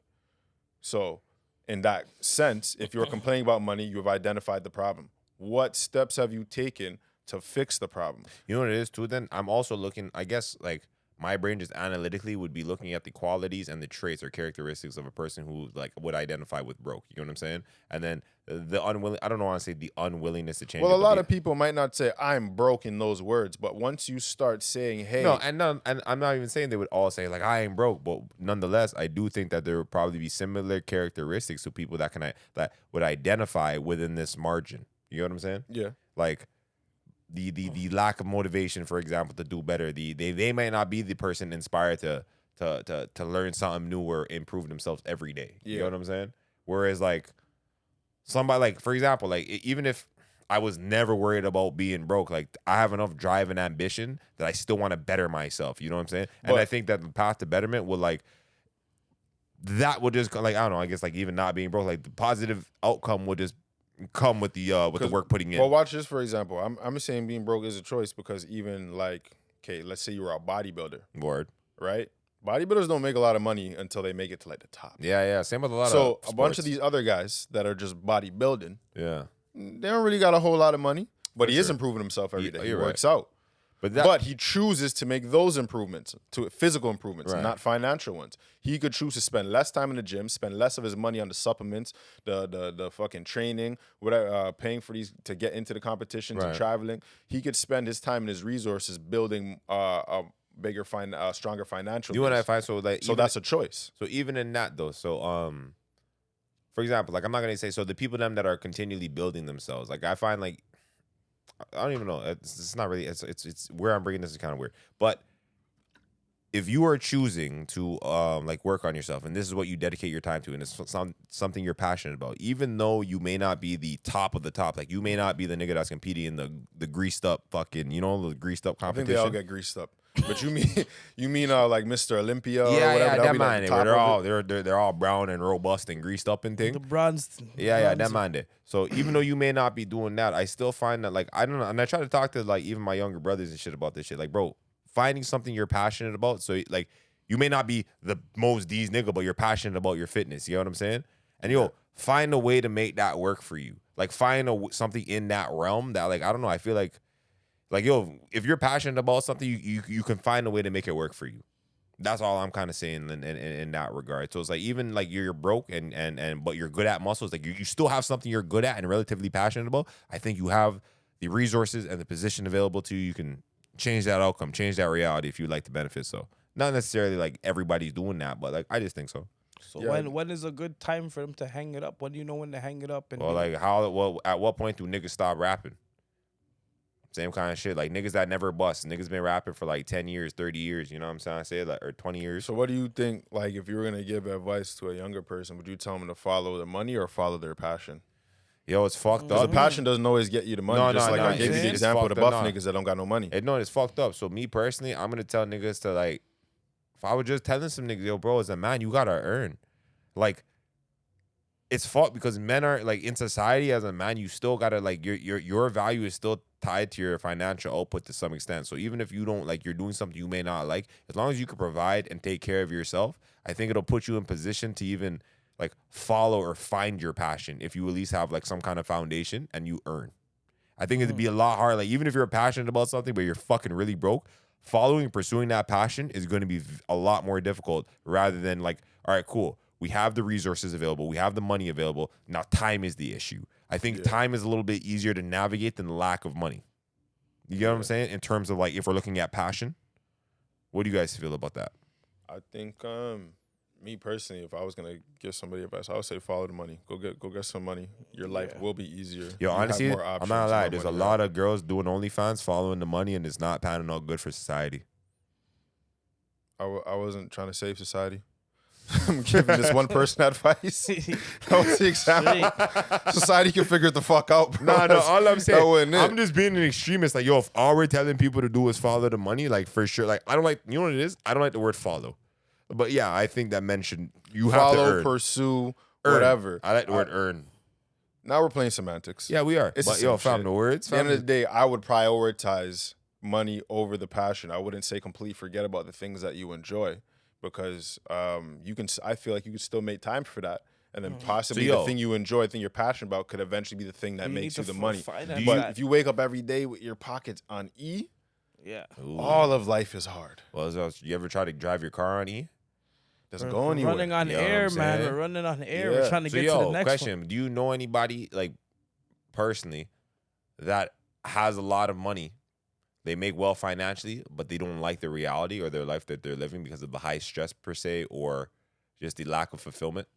So in that sense, if you're complaining about money, you have identified the problem. What steps have you taken to fix the problem? You know what it is too? Then I'm also looking. I guess like my brain just analytically would be looking at the qualities and the traits or characteristics of a person who like would identify with broke. You know what I'm saying? And then the unwilling. I don't want to say the unwillingness to change. Well, it, a but lot the- of people might not say I'm broke in those words, but once you start saying, "Hey," No, and I'm not even saying they would all say like I ain't broke, but nonetheless, I do think that there would probably be similar characteristics to people that that would identify within this margin. You know what I'm saying? yeah, Like the lack of motivation, for example, to do better. They might not be the person inspired to learn something new or improve themselves every day. You Yeah. know what I'm saying? Whereas like somebody like, for example, like even if I was never worried about being broke, like I have enough drive and ambition that I still want to better myself. You know what I'm saying? And But- I think that the path to betterment would like that would just like I don't know. I guess like even not being broke, like the positive outcome would just come with the work putting in. Well, watch this for example. I'm saying being broke is a choice because even like, okay, let's say you're a bodybuilder, Word. right? Bodybuilders don't make a lot of money until they make it to like the top. Yeah. Same with a lot of So a bunch of sports. these other guys that are just bodybuilding, Yeah. they don't really got a whole lot of money, but For he is sure. improving himself every day. He you're right. works out. But But he chooses to make those improvements, to physical improvements, Right. not financial ones. He could choose to spend less time in the gym, spend less of his money on the supplements, the fucking training, whatever, paying for these to get into the competitions and Right. traveling. He could spend his time and his resources building a bigger, stronger financial. you and I base. find so like So even- that's a choice. so even in that though. So for example, like I'm not gonna say so the people them that are continually building themselves. Like I find like I don't even know. It's not really. It's where I'm bringing this is kind of weird. But if you are choosing to like work on yourself, and this is what you dedicate your time to, and it's something you're passionate about, even though you may not be the top of the top, like you may not be the nigga that's competing in the greased up fucking, you know, the greased up I think competition. they all get greased up. But you mean like Mr. Olympia or yeah, whatever? yeah, That'll that be like man. the Where top they're of it. they're all brown and robust and greased up and thing. The bronze. Yeah, that bronze- man did. So even though you may not be doing that, I still find that like I don't know, and I try to talk to like even my younger brothers and shit about this shit. Like, bro, finding something you're passionate about. So like you may not be the most D's nigga, but you're passionate about your fitness. You know what I'm saying? And yo, find a way to make that work for you. Like find something in that realm that like I don't know. I feel like yo, if you're passionate about something, you can find a way to make it work for you. That's all I'm kind of saying in that regard. So it's like even like you're broke and but you're good at muscles, like you still have something you're good at and relatively passionate about. I think you have the resources and the position available to you. You can change that outcome, change that reality if you'd like to benefit. So not necessarily like everybody's doing that, but like I just think so. So Yeah. when is a good time for them to hang it up? When do you know when to hang it up? And Or like at what point do niggas stop rapping? Same kind of shit. Like niggas that never bust. Niggas been rapping for like 10 years, 30 years, you know what I'm saying? I say like or 20 years. So what do you think, like, if you were going to give advice to a younger person, would you tell them to follow their money or follow their passion? Yo, it's fucked Because up. the passion doesn't always get you the money. No, just no, like no, I gave you it's the example of the fucked buff up, nah. niggas that don't got no money. No, it's fucked up. So me personally, I'm gonna tell niggas to like, if I was just telling some niggas, yo, bro, as a man, you gotta earn. Like, it's fucked because men are like in society as a man, you still gotta like your value is still tied to your financial output to some extent. So even if you don't like you're doing something you may not like, as long as you can provide and take care of yourself, I think it'll put you in position to even like follow or find your passion if you at least have like some kind of foundation and you earn. I think it'd be a lot hard. Like even if you're passionate about something but you're fucking really broke, following and pursuing that passion is going to be a lot more difficult rather than like, all right, cool. We have the resources available. We have the money available. Now time is the issue. I think time is a little bit easier to navigate than the lack of money. You get what I'm saying? In terms of like if we're looking at passion, what do you guys feel about that? I think, me personally, if I was gonna give somebody advice, I would say follow the money. Go get some money. Your life will be easier. Yo, You have honestly, more I'm options, not gonna lie. more There's a money. lot of girls doing OnlyFans following the money and it's not panning out good for society. I wasn't trying to save society. I'm giving this one person advice. That was the example. Society can figure it the fuck out, bro. No, all I'm saying, That wasn't it. I'm just being an extremist. Like, yo, if all we're telling people to do is follow the money, like for sure. Like, I don't like, you know what it is? I don't like the word follow. But yeah, I think that mentioned you have to Follow, earn. pursue, Earn. whatever. I like the word earn. Now we're playing semantics. Yeah, we are. It's But the yo, same fam, shit. the words. At the end Fam, of the day, I would prioritize money over the passion. I wouldn't say completely forget about the things that you enjoy because you can. I feel like you can still make time for that And then possibly So, the thing you enjoy, the thing you're passionate about, could eventually be the thing that makes you the money. But if you wake up every day with your pockets on E, all of life is hard. Well, you ever try to drive your car on E? Doesn't go anywhere. Running on air, man. We're running on air. We're trying to get to the next question. one. Do you know anybody, like, personally, that has a lot of money? They make well financially, but they don't like the reality or their life that they're living because of the high stress, per se, or just the lack of fulfillment?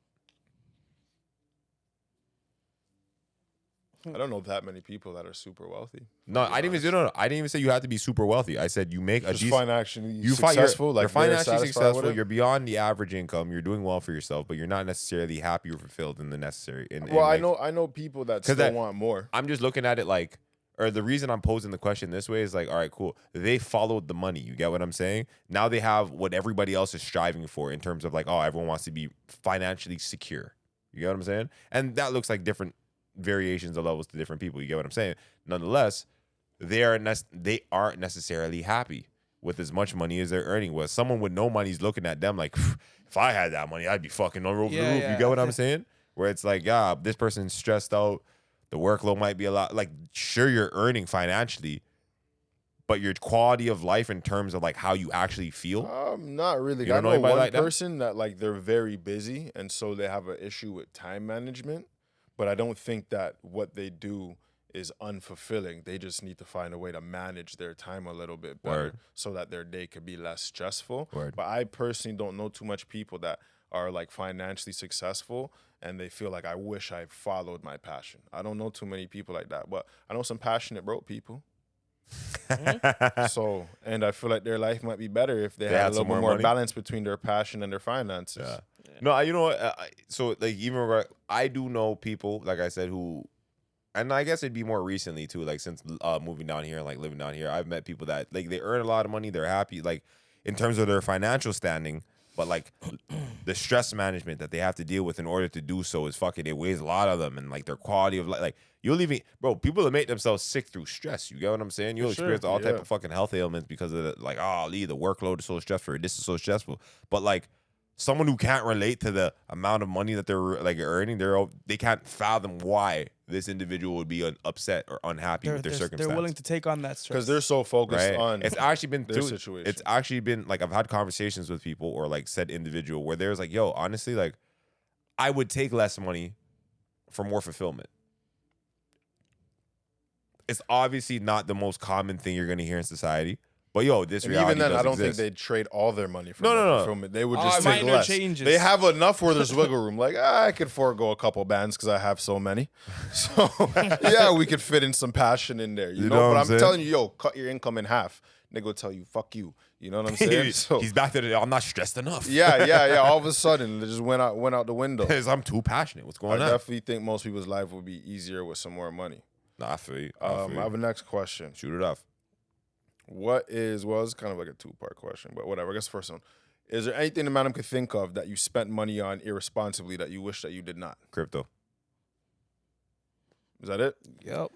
I don't know that many people that are super wealthy. No, I didn't even say you have to be super wealthy. I said you make a decent, financially successful. You're financially successful. You're You're beyond the average income. You're doing well for yourself, but you're not necessarily happy or fulfilled in the necessary. I know people that still want more. I'm just looking at it like, or the reason I'm posing the question this way is like, all right, cool. They followed the money. You get what I'm saying? Now they have what everybody else is striving for in terms of like, oh, everyone wants to be financially secure. You get what I'm saying? And that looks like different variations of levels to different people. You get what I'm saying? Nonetheless, they aren't necessarily happy with as much money as they're earning. Where someone with no money is looking at them like, if I had that money, I'd be fucking over the roof. You get what I'm saying? Where it's like, this person's stressed out. The workload might be a lot. Like, sure, you're earning financially, but your quality of life in terms of like how you actually feel. Not really. You I know one like person that like they're very busy, and so they have an issue with time management. But I don't think that what they do is unfulfilling. They just need to find a way to manage their time a little bit better so that their day could be less stressful. But I personally don't know too much people that are like financially successful and they feel like, I wish I followed my passion. I don't know too many people like that, but I know some passionate broke people. So, and I feel like their life might be better if they had a little bit more balance between their passion and their finances. Yeah. No, you know what? So, like, even I do know people, like I said, who, and I guess it'd be more recently too, like since moving down here and like living down here, I've met people that like they earn a lot of money, they're happy, like in terms of their financial standing, but like the stress management that they have to deal with in order to do so is fucking, it weighs a lot of them, and like their quality of life, like you'll even, bro, people that make themselves sick through stress. You get what I'm saying? You'll experience all type of fucking health ailments because of the, like, the workload is so stressful, this is so stressful, but like. Someone who can't relate to the amount of money that they're like earning, they can't fathom why this individual would be upset or unhappy with their circumstances. They're willing to take on that stress because they're so focused on it's actually been their situation. It's actually been like I've had conversations with people or like said individual where there's like, yo, honestly, like I would take less money for more fulfillment. It's obviously not the most common thing you're gonna hear in society. But yo, this and reality even then, does I don't exist. think they'd trade all their money for fulfillment. They would just take minor less. changes. They have enough where there's wiggle room. Like, I could forego a couple bands because I have so many. So yeah, we could fit in some passion in there. You know, but I'm telling you, yo, cut your income in half. Nigga will tell you, fuck you. You know what I'm saying? So he's back to I'm not stressed enough. Yeah. All of a sudden, it just went out the window. Because I'm too passionate. What's going on? I definitely think most people's life would be easier with some more money. Nah, I feel you. I have a next question. Shoot it off. It's kind of like a two-part question, but whatever. I guess the first one. Is there anything the madam could think of that you spent money on irresponsibly that you wish that you did not? Crypto. Is that it? Yep.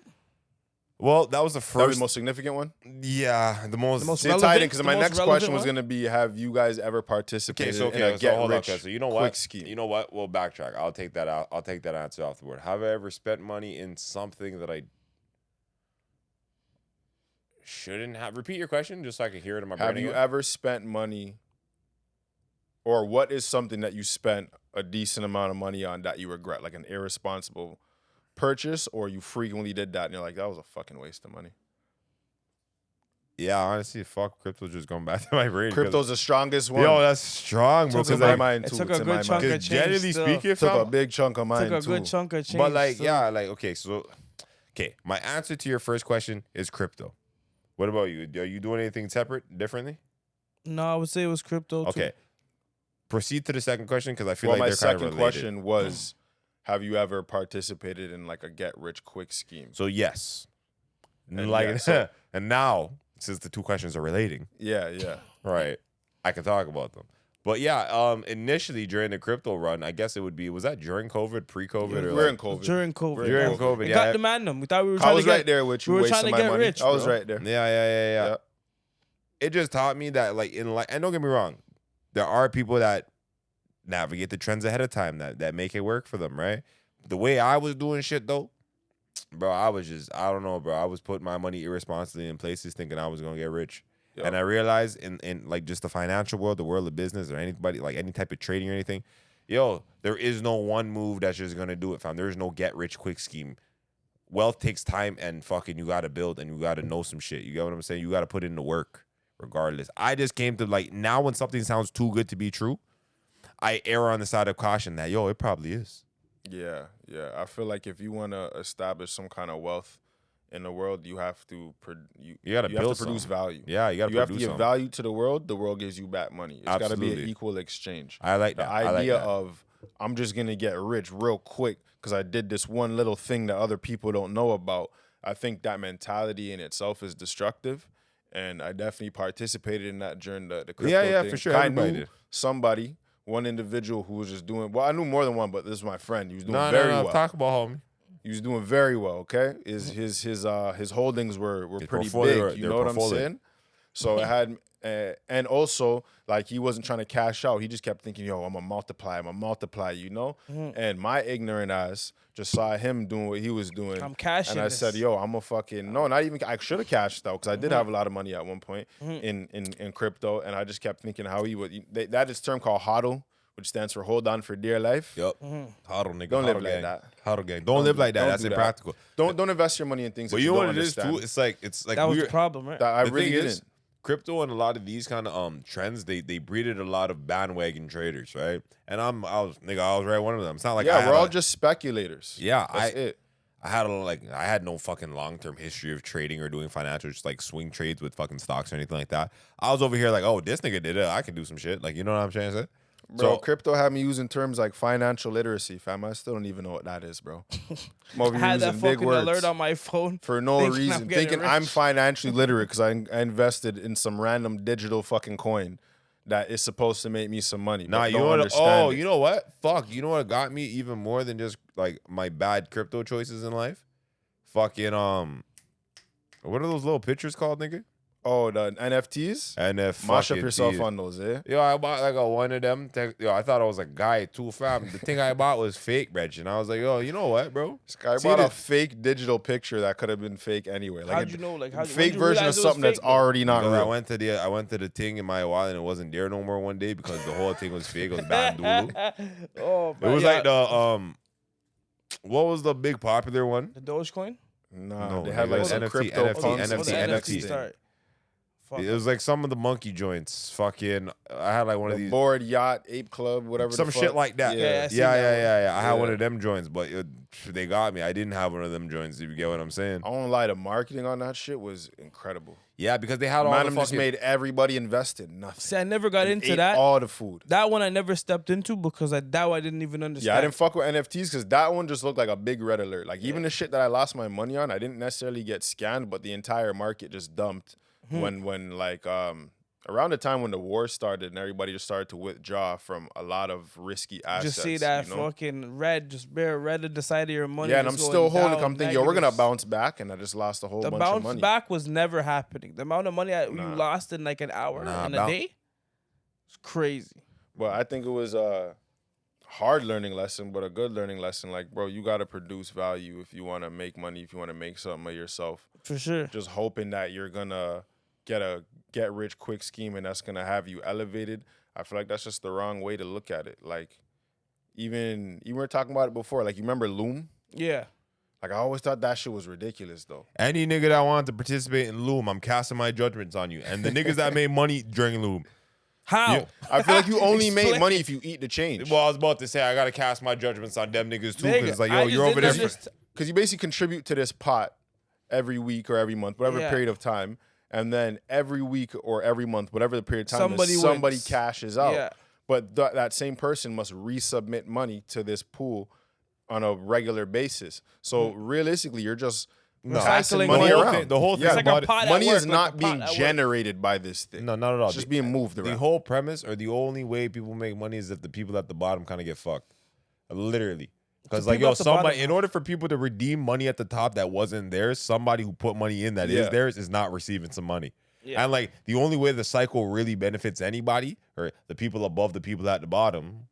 Well, that was the first. That was the most significant one? Yeah, the most relevant. Because my next question was going to be, have you guys ever participated in a get-rich so you know what? quick scheme? You know what? We'll backtrack. I'll take that out. I'll take that answer off the board. Have I ever spent money in something that I shouldn't have? Repeat your question just so I can hear it in my brain. Have you ever spent money, or what is something that you spent a decent amount of money on that you regret, like an irresponsible purchase, or you frequently did that and you're like, that was a fucking waste of money? Yeah, honestly, fuck, crypto's just going back to my brain. Crypto's the strongest one. Yo, that's strong, bro. Because my mind too. It took a good chunk of change. Generally speaking, it took a big chunk of mine too. Took a good chunk of change. But like, yeah, like, okay, my answer to your first question is crypto. What about you? Are you doing anything separate, differently? No, I would say it was crypto. Okay. Too. Proceed to the second question because I feel like they're kind of related. My second question was, have you ever participated in like a get-rich-quick scheme? So yes. And like, and now, since the two questions are relating. Yeah. Right. I can talk about them. But yeah, initially during the crypto run, I guess it would be, was that during COVID, pre-COVID? Yeah, or we're in COVID. During COVID. During COVID, yeah. Got demandum. We thought we were trying I was to get, right there with you. We were trying to get rich, I was right there. Yeah. It just taught me that, like, and don't get me wrong, there are people that navigate the trends ahead of time that make it work for them, right? The way I was doing shit though, bro, I don't know, bro. I was putting my money irresponsibly in places thinking I was gonna get rich. Yo. And I realized in like just the financial world, the world of business, or anybody like any type of trading or anything, there is no one move that's just gonna do it, fam. There is no get rich quick scheme. Wealth takes time, and fucking you gotta build and you gotta know some shit. You get what I'm saying? You gotta put in the work regardless. I just came to like now when something sounds too good to be true, I err on the side of caution that it probably is. Yeah. I feel like if you want to establish some kind of wealth in the world, you have to you gotta have build to produce something. value. Yeah, you gotta have to produce give something. value to the world. The world gives you back money. It's got to be an Absolutely. equal exchange. I like The that. I like idea that. of I'm just gonna get rich real quick because I did this one little thing that other people don't know about. I think that mentality in itself is destructive, and I definitely participated in that during the crypto thing. for sure. I Everybody knew did. somebody, one individual who was just doing well. I knew more than one, but this is my friend. He was doing No, very well. Talk about homie. He was doing very well. Okay, his holdings were His pretty portfolio- big. You their know what I'm portfolio. saying? So it had, and also like he wasn't trying to cash out. He just kept thinking, "Yo, I'm gonna multiply." You know. And my ignorant ass just saw him doing what he was doing. I'm cashing and I this. said, "Yo, I'm a fucking no, not even. I should have cashed out because I did have a lot of money at one point in crypto, and I just kept thinking how he would. That is a term called HODL, which stands for hold on for dear life. Yup. Huddle, nigga. Don't live Huddle like gang. that. Huddle gang. Don't live like that. don't That's do that. impractical. Don't invest your money in things But that you you know don't what it is understand. too? It's like That was the weird. problem, right? That I The really thing didn't. is, crypto and a lot of these kind of trends, they breeded a lot of bandwagon traders, right? And I was right one of them. It's not like Yeah, we're all just speculators. Yeah, That's it. I had no fucking long-term history of trading or doing financial just like swing trades with fucking stocks or anything like that. I was over here like, oh, this nigga did it. I can do some shit. Like, you know what I'm trying to say? Bro, crypto had me using terms like financial literacy, fam. I still don't even know what that is, bro. I'm over I here had that using big fucking words alert on my phone for no thinking I'm reason, getting thinking I'm rich. financially literate because I invested in some random digital fucking coin that is supposed to make me some money. Nah, but you don't know what? understand Oh, it. you know what? Fuck, you know what got me even more than just like my bad crypto choices in life? Fucking what are those little pictures called, nigga? Oh, the NFTs? NF. Mash up yourself on those, eh? Yo, I bought like one of them. I thought I was a guy too, fam. The thing I bought was fake, Reg, and I was like, yo, you know what, bro? This guy See bought a this- fake digital picture that could have been fake anyway. Like How'd you know? Like, fake version of something that's already not Because I real. went to the thing in my wallet and it wasn't there no more one day because the whole thing was fake. It was Bandulu. Oh, It was like the what was the big popular one? the Dogecoin. Nah, No, they had it like was some NFT, crypto NFT, punks NFT, with the NFT. thing. Start. Fuck. It was like some of the monkey joints. Fucking, I had like one of The these. board, yacht, ape club, whatever. Some the shit fuck. like that. Yeah, I Yeah, seen yeah, that one. yeah. I had one Yeah. of them joints, but they got me. I didn't have one of them joints. If you get what I'm saying? I won't lie, the marketing on that shit was incredible. Yeah, because they had all Man, the them just fucking. made everybody invest in nothing. See, I never got into Ate that. all the food. That one I never stepped into because that one I didn't even understand. Yeah, I didn't fuck with NFTs because that one just looked like a big red alert. Like even the shit that I lost my money on, I didn't necessarily get scanned, but the entire market just dumped when like around the time when the war started and everybody just started to withdraw from a lot of risky assets. Just see that you know? fucking red, just bare red at the side of your money. Yeah, and I'm just still going holding. down, I'm thinking, yo, we're gonna negatives. bounce back, and I just lost a whole The bunch of bounce money. back was never happening. The amount of money you Nah. lost in like an hour Nah, in a day, it's crazy. But I think it was a hard learning lesson, but a good learning lesson. Like, bro, you gotta produce value if you want to make money, if you want to make something of yourself. For sure. Just hoping that you're gonna get a get rich quick scheme and that's gonna have you elevated. I feel like that's just the wrong way to look at it. Like, even you were talking about it before. Like, you remember Loom? Yeah. Like, I always thought that shit was ridiculous, though. Any nigga that wanted to participate in Loom, I'm casting my judgments on you. And the niggas that made money during Loom. How? Yeah. I feel like you only make Explain. money if you eat the change. Well, I was about to say I gotta cast my judgments on them niggas too, Nigga, because it's like, I yo, just you're over didn't there. understand- Because you basically contribute to this pot every week or every month, whatever Yeah. period of time. And then every week or every month, whatever the period of time Somebody is, somebody wins. cashes out. Yeah. But that same person must resubmit money to this pool on a regular basis. So realistically, you're just passing Recycling money money. around. The whole thing It's like a pot at money work, is like not a being pot at work. generated by this thing. No, not at all. It's just being moved The around. whole premise or the only way people make money is if the people at the bottom kind of get fucked. Literally. Because, like, people yo, at the somebody, bottom- in order for people to redeem money at the top that wasn't theirs, somebody who put money in that is Yeah. theirs is not receiving some money. Yeah. And, like, the only way the cycle really benefits anybody or the people above the people at the bottom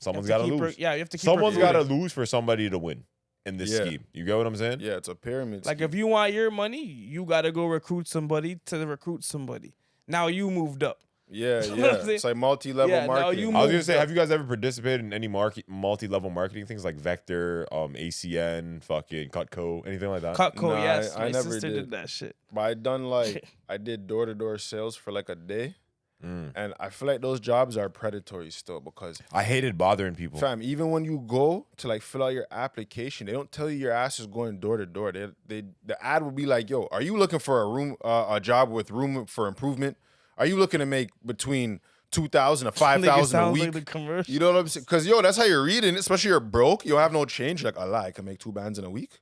Someone's got to lose. You have to keep Someone's got to recruiting. lose for somebody to win in this scheme. You get what I'm saying? Yeah, it's a pyramid. Like scheme. if you want your money, you got to go recruit somebody to recruit somebody. Now you moved up. Yeah, You know what I'm yeah. saying? It's like multi-level Yeah, now marketing. you I was gonna moved say, up. have you guys ever participated in any multi-level marketing things like Vector, ACN, fucking Cutco, anything like that? Cutco, Nah, yes. I My never sister did. did that shit. But I did door-to-door sales for like a day. Mm. And I feel like those jobs are predatory still because, I hated bothering people. fam, even when you go to like fill out your application, they don't tell you your ass is going door to door. The ad will be like, yo, are you looking for a job with room for improvement? Are you looking to make between 2,000 to 5,000 a week? Like the commercial. You know what I'm saying? Because, yo, that's how you're reading it, especially you're broke. You don't have no change. You're like, Allah, I can make 2 bands in a week.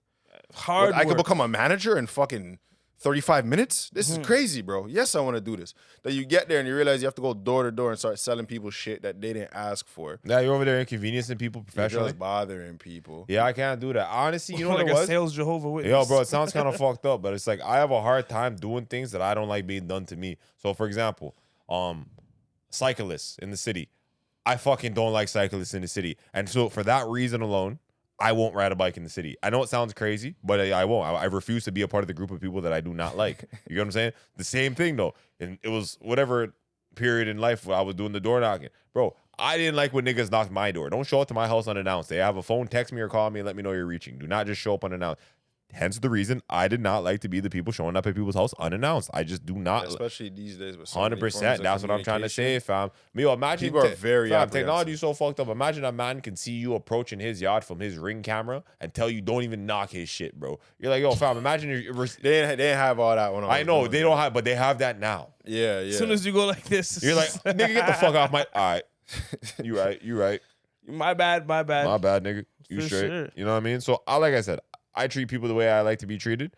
Hard I could work. become a manager in fucking 35 minutes? This is crazy, bro. Yes, I want to do this. Then you get there and you realize you have to go door to door and start selling people shit that they didn't ask for. Yeah, you're over there inconveniencing people You're professionally. just bothering people. Yeah, I can't do that. Honestly, you know like what it a was? sales Jehovah Witness. Yo, bro, it sounds kind of fucked up, but it's like I have a hard time doing things that I don't like being done to me. So, for example, cyclists in the city. I fucking don't like cyclists in the city. And so for that reason alone, I won't ride a bike in the city. I know it sounds crazy, but I won't. I refuse to be a part of the group of people that I do not like. You know what I'm saying? The same thing, though. And it was whatever period in life where I was doing the door knocking. Bro, I didn't like when niggas knocked my door. Don't show up to my house unannounced. They have a phone, text me or call me and let me know you're reaching. Do not just show up unannounced. Hence the reason I did not like to be the people showing up at people's house unannounced. I just do not. Especially these days with so many 100%. forms of That's what I'm trying to say, communication. fam. Yo, imagine People are very fam, apprehensive. technology is so fucked up. Imagine a man can see you approaching his yacht from his Ring camera and tell you don't even knock his shit, bro. You're like, yo, fam, imagine They didn't have all that when I know they don't have, but they have that now. Yeah, yeah. As soon as you go like this, it's You're like, just- nigga, get the fuck off my. All right, you right. My bad. My bad, nigga. You For straight. sure. You know what I mean? So, like I said, I treat people the way I like to be treated,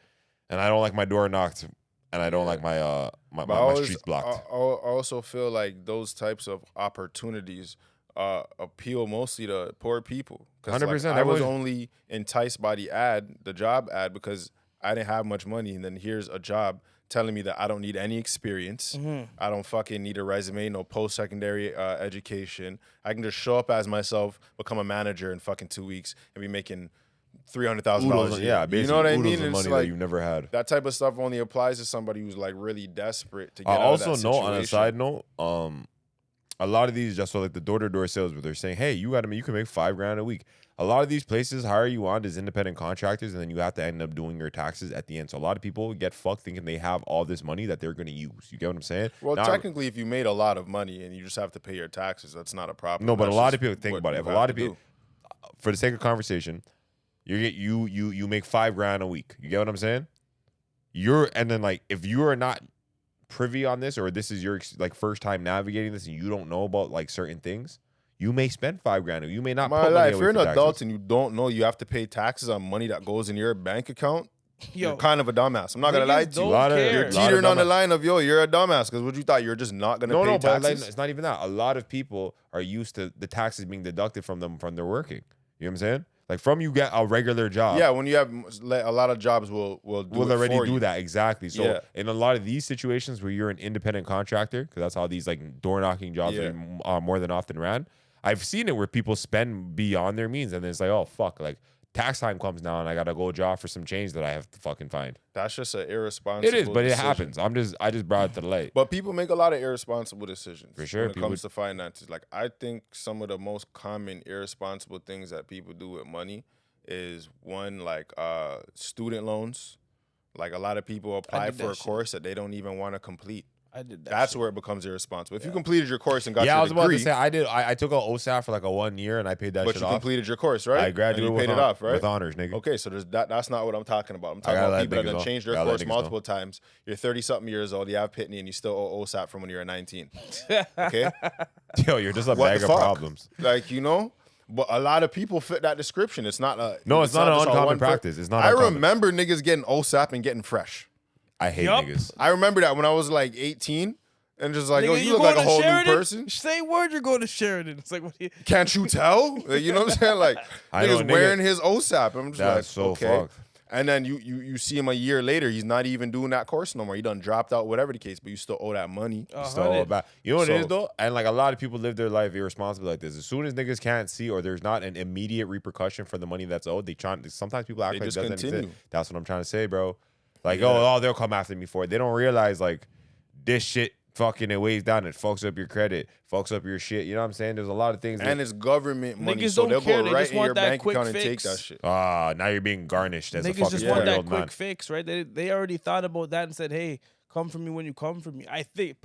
and I don't like my door knocked, and I don't like my my streets blocked. I also feel like those types of opportunities appeal mostly to poor people. 100%, I was everyone- only enticed by the job ad, because I didn't have much money, and then here's a job telling me that I don't need any experience. I don't fucking need a resume, no post-secondary education. I can just show up as myself, become a manager in fucking 2 weeks, and be making $300,000 a year. Yeah, basically, you know what I oodles mean? of money It's that like you've never had. that type of stuff only applies to somebody who's like really desperate to get I out also of that know situation. on a side note, a lot of these just so like the door-to-door sales where they're saying, hey, you can make $5,000 a week. A lot of these places hire you on as independent contractors, and then you have to end up doing your taxes at the end. So a lot of people get fucked thinking they have all this money that they're going to use. You get what I'm saying? Well, Now, technically, if you made a lot of money and you just have to pay your taxes, that's not a problem. no, but a That's lot just of people think what about it. you If a have lot to of people, do. for the sake of conversation, you make $5,000 a week. You get what I'm saying? And then like if you are not privy on this, or this is your like first time navigating this, and you don't know about like certain things, you may spend $5,000. You may not. My put money life, if away you're an for adult taxes. and you don't know you have to pay taxes on money that goes in your bank account, you're Yo, kind of a dumbass. I'm not gonna niggas lie to you. don't Lot of- care. You're lot of teetering on the dumbass. line of, yo, you're a dumbass, because what you thought you're just not gonna No, pay but like, taxes. it's not even that. A lot of people are used to the taxes being deducted from them from their working. You know what I'm saying? Like from you get a regular job. Yeah, when you have a lot of jobs will do We'll it already for do you. that exactly. So Yeah. in a lot of these situations where you're an independent contractor, because that's how these like door knocking jobs Yeah. are more than often ran. I've seen it where people spend beyond their means, and then it's like, oh fuck, like tax time comes now, and I gotta go job for some change that I have to fucking find. That's just an irresponsible It is, but it decision. happens. I just brought it to the light. But people make a lot of irresponsible decisions For sure, when it people- comes to finances. Like, I think some of the most common irresponsible things that people do with money is one, like student loans. Like, a lot of people apply did for that a shit. course that they don't even want to complete. I did that. That's shit. where it becomes irresponsible. If you completed your course and got Yeah, I your was about degree, to say I took a OSAT for like a 1 year, and I paid that but shit you off. completed your course, right? I graduated and you with paid it off, right? with honors, nigga. Okay, so that's not what I'm talking about. I'm talking gotta about let people that niggas have know. changed their Gotta let course niggas know. multiple times. You're 30-something years old, you have Pitney, and you still owe OSAT from when you were 19. Okay? Yo, you're just a What bag the of fuck? problems. Like, you know? But a lot of people fit that description. It's not a... No, it's not an just a uncommon one per- practice. It's not I uncommon. remember niggas getting OSAP and getting fresh. I hate Yup. niggas. I remember that when I was like 18 and just like, Nigga, yo, you look going like a to whole Sheridan? new person. Say word, you're going to Sheridan. It's like, what do you... Can't you tell? Like, you know what I'm saying? Like, I know, niggas nigga. wearing his OSAP. I'm just That's like, so okay. fucked. And then you see him a year later, he's not even doing that course no more. He done dropped out, whatever the case, but you still owe that money. So bad. You know what it is So- though? And like a lot of people live their life irresponsibly like this. As soon as niggas can't see or there's not an immediate repercussion for the money that's owed, sometimes people act They like it just doesn't continue. exist. That's what I'm trying to say, bro. Like, Yeah. oh, they'll come after me for it. They don't realize like this shit fucking it weighs down. It fucks up your credit, fucks up your shit. You know what I'm saying? There's a lot of things. And it's government money, Niggas so don't they'll care, go they right just in want your that bank quick account and take fix. that shit. now you're being garnished as a Niggas fucking just want that 40-year-old man. quick fix, right? They already thought about that and said, hey, come for me when you come for me. I think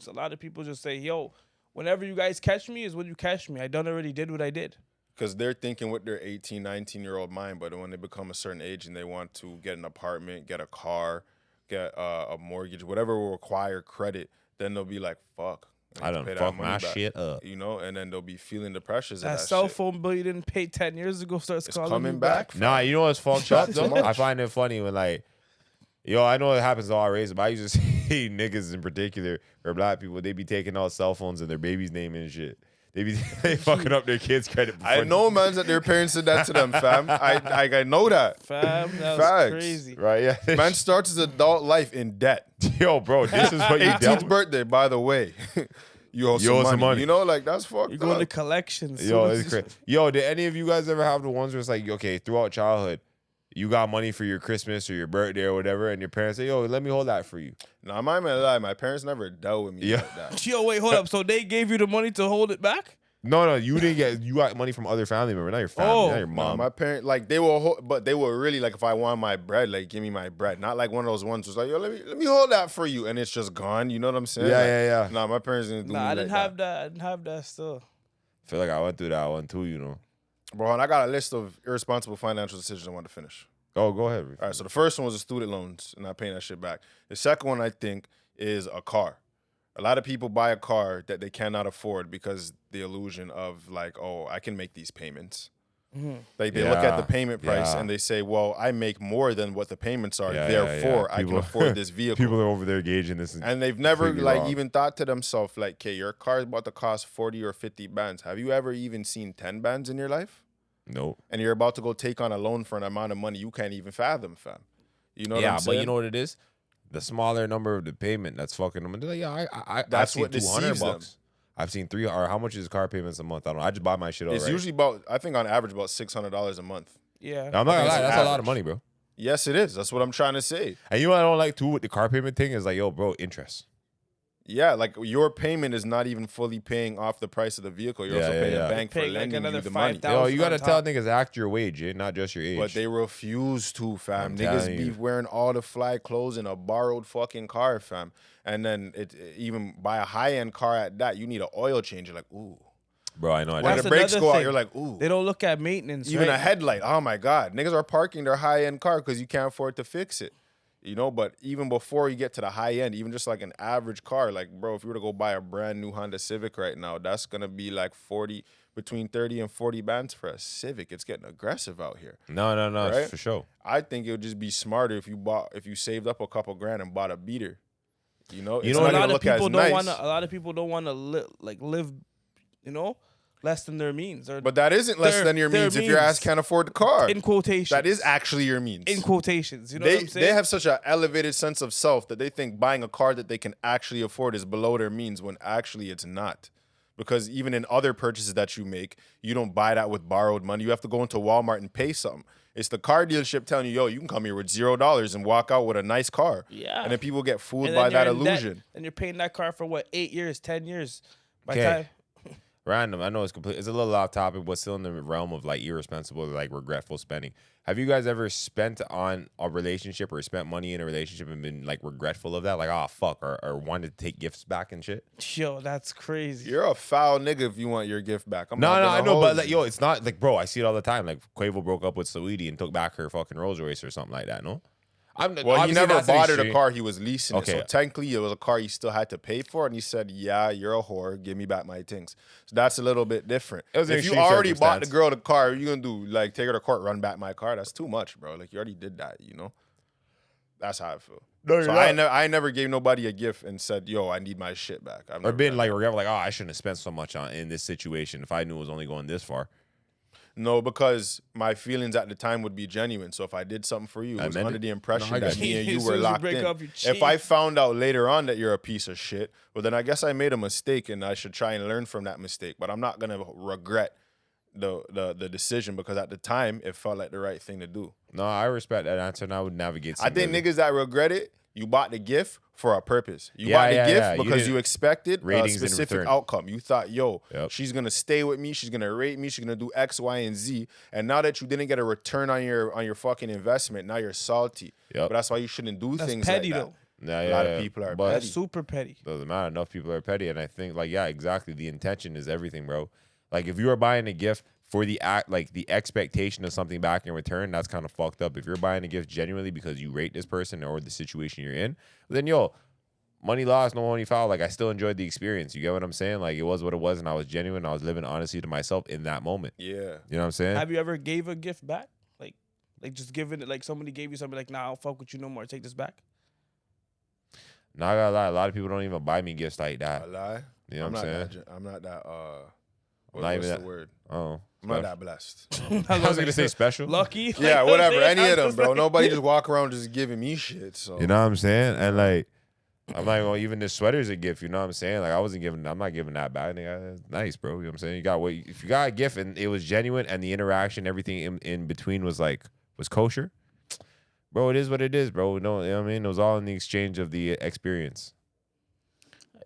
a lot of people just say, yo, whenever you guys catch me is when you catch me. I done already did what I did. Because they're thinking with their 18, 19-year-old mind, but when they become a certain age and they want to get an apartment, get a car, get a mortgage, whatever will require credit, then they'll be like, fuck. I need to done pay that fuck money my back, shit up. You know, and then they'll be feeling the pressures That of that cell shit. phone bill you didn't pay 10 years ago starts It's calling coming you back. Nah, you know what's fucked Shot up too though? much. I find it funny when like, yo, I know it happens to all races, but I used to see niggas in particular or black people, they be taking all cell phones in their baby's name and shit. They be they fucking up their kids' credit. I know, man, that their parents did that to them, fam. I know that. Fam, that was Facts. crazy. Right? Yeah. Man starts his adult life in debt. Yo, bro, this is what you 18th dealt with. birthday, by the way. You owe some money. You know, like, that's fucked You're going to up. collections. Yo, Soon it's as- crazy. Yo, did any of you guys ever have the ones where it's like, okay, throughout childhood, you got money for your Christmas or your birthday or whatever, and your parents say, yo, let me hold that for you. Nah, I'm not gonna lie. My parents never dealt with me Yeah. like that. Yo, wait, hold up. So they gave you the money to hold it back? No, you didn't get. You got money from other family members, not your family, Oh. not your No, mom. my parents, like, they will, but they were really like, if I want my bread, like, give me my bread. Not like one of those ones who's like, yo, let me hold that for you, and it's just gone. You know what I'm saying? Yeah, Like, yeah. Nah, my parents didn't do me Nah, I like didn't have that. I didn't have that still. I feel like I went through that one too. You know. Bro, and I got a list of irresponsible financial decisions I want to finish. Oh, go ahead. All right, so the first one was the student loans and not paying that shit back. The second one, I think, is a car. A lot of people buy a car that they cannot afford because the illusion of like, oh, I can make these payments. Like they look at the Yeah, payment price yeah. and they say, well, I make more than what the payments are. Yeah, Therefore, yeah. I can People- afford this vehicle. People are over there gauging this. And they've never completely like wrong. even thought to themselves, like, okay, your car is about to cost 40 or 50 bands. Have you ever even seen 10 bands in your life? Nope. And you're about to go take on a loan for an amount of money you can't even fathom, fam. You know what I'm Yeah, saying? but you know what it is? The smaller number of the payment that's fucking them. And they're like, yeah, I've That's seen what deceives them. $200. I've seen $300. Or how much is car payments a month? I don't know. I just buy my shit It's outright. usually about, I think on average, about $600 a month. Yeah. I'm not gonna think lie, it's that's a lot of average. money, bro. Yes, it is. That's what I'm trying to say. And you know what I don't like too with the car payment thing is like, yo, bro, interest. Yeah, like your payment is not even fully paying off the price of the vehicle. You're Yeah, also yeah, paying yeah. the bank for Paying, like, lending you another the money. $5,000. Yo, you gotta on tell top. niggas act your wage, eh? Not just your age. But they refuse to, fam. I'm Niggas telling be you. wearing all the fly clothes in a borrowed fucking car, fam. And then even buy a high end car at that, you need an oil change. You're like, ooh. bro, I know. When That's the brakes another go out, thing. you're like, ooh. They don't look at maintenance. Even right? a headlight. Oh my God. Niggas are parking their high end car because you can't afford to fix it. You know, but even before you get to the high end, even just like an average car, like, bro, if you were to go buy a brand new Honda Civic right now, that's gonna be like between 30 and 40 bands for a Civic. It's getting aggressive out here. No, Right? for sure. I think it would just be smarter if you saved up a couple grand and bought a beater. You know, You it's know, not a gonna lot of look as people nice. don't want to. A lot of people don't want to live, you know, less than their means. Or But that isn't less Their- than your their means if your ass means. can't afford the car. in quotations, That is actually your means. in quotations. You know what I'm saying? They have such an elevated sense of self that they think buying a car that they can actually afford is below their means when actually it's not. Because even in other purchases that you make, you don't buy that with borrowed money. You have to go into Walmart and pay something. It's the car dealership telling you, yo, you can come here with $0 and walk out with a nice car. Yeah. And then people get fooled And by then that you're in debt, illusion. and you're paying that car for what, 8 years, 10 years. By Okay. time Random. I know it's complete. It's a little off topic, but still in the realm of like irresponsible, like regretful spending. Have you guys ever spent on a relationship or spent money in a relationship and been like regretful of that? Like, oh fuck, or wanted to take gifts back and shit? yo, that's crazy. You're a foul nigga if you want your gift back. I'm No, not no, gonna I know, hold but like, you. yo, it's not like, bro. I see it all the time. Like, Quavo broke up with Saweetie and took back her fucking Rolls Royce or something like that. No, Well, he obviously never that's an bought her the extreme. car. He was leasing it. So Okay. technically, it was a car he still had to pay for. And he said, yeah, you're a whore. Give me back my things. So that's a little bit different. It was an If you extreme already bought the circumstance. girl the car, what you going to do? Like, take her to court, run back my car? That's too much, bro. Like, you already did that, you know? That's how I feel. No, So you're I never gave nobody a gift and said, yo, I need my shit back. I've Or never been done like regretful, like, oh, I shouldn't have spent so much on in this situation if I knew it was only going this far. No, because my feelings at the time would be genuine. So if I did something for you, it was under the impression that me and you As were soon as you locked break in. up, you If I cheat. found out later on that you're a piece of shit, well, then I guess I made a mistake and I should try and learn from that mistake. But I'm not going to regret the decision because at the time, it felt like the right thing to do. No, I respect that answer, and I would navigate. I think niggas that regret it, you bought the gift for a purpose. You Yeah, bought the yeah, gift yeah. You because you didn't- expected a ratings in specific return. outcome. You thought, yo, Yep. she's gonna stay with me, she's gonna rate me, she's gonna do X, Y, and Z. And now that you didn't get a return on your fucking investment, now you're salty. Yep. But that's why you shouldn't do That's things petty like that. though. Yeah, A lot of people are but petty. That's super petty. doesn't matter. Enough people are petty, and I think like yeah, exactly. The intention is everything, bro. Like if you are buying a gift for the act, like the expectation of something back in return, that's kind of fucked up. If you're buying a gift genuinely because you rate this person or the situation you're in, then yo, money lost, no money found. Like I still enjoyed the experience. You get what I'm saying? Like it was what it was, and I was genuine. I was living honestly to myself in that moment. Yeah. You know what I'm saying? Have you ever gave a gift back? Like just giving it, like somebody gave you something like, nah, I'll fuck with you no more. Take this back. Not gonna lie, a lot of people don't even buy me gifts like I that. lie. You know what I'm saying? I'm not that Not what's even the that- word? Oh, I'm not that blessed. I was gonna say special. Lucky. Yeah, Like, whatever. I'm Any of them, just bro. like- Nobody just walk around just giving me shit. So You know what I'm saying? And like, I'm like, well, even this sweater's a gift. You know what I'm saying? Like, I'm not giving that back. Nigga, that's nice, bro. You know what I'm saying? You got what? If you got a gift and it was genuine and the interaction, everything in between was kosher, bro. It is what it is, bro. No, you know what I mean? It was all in the exchange of the experience.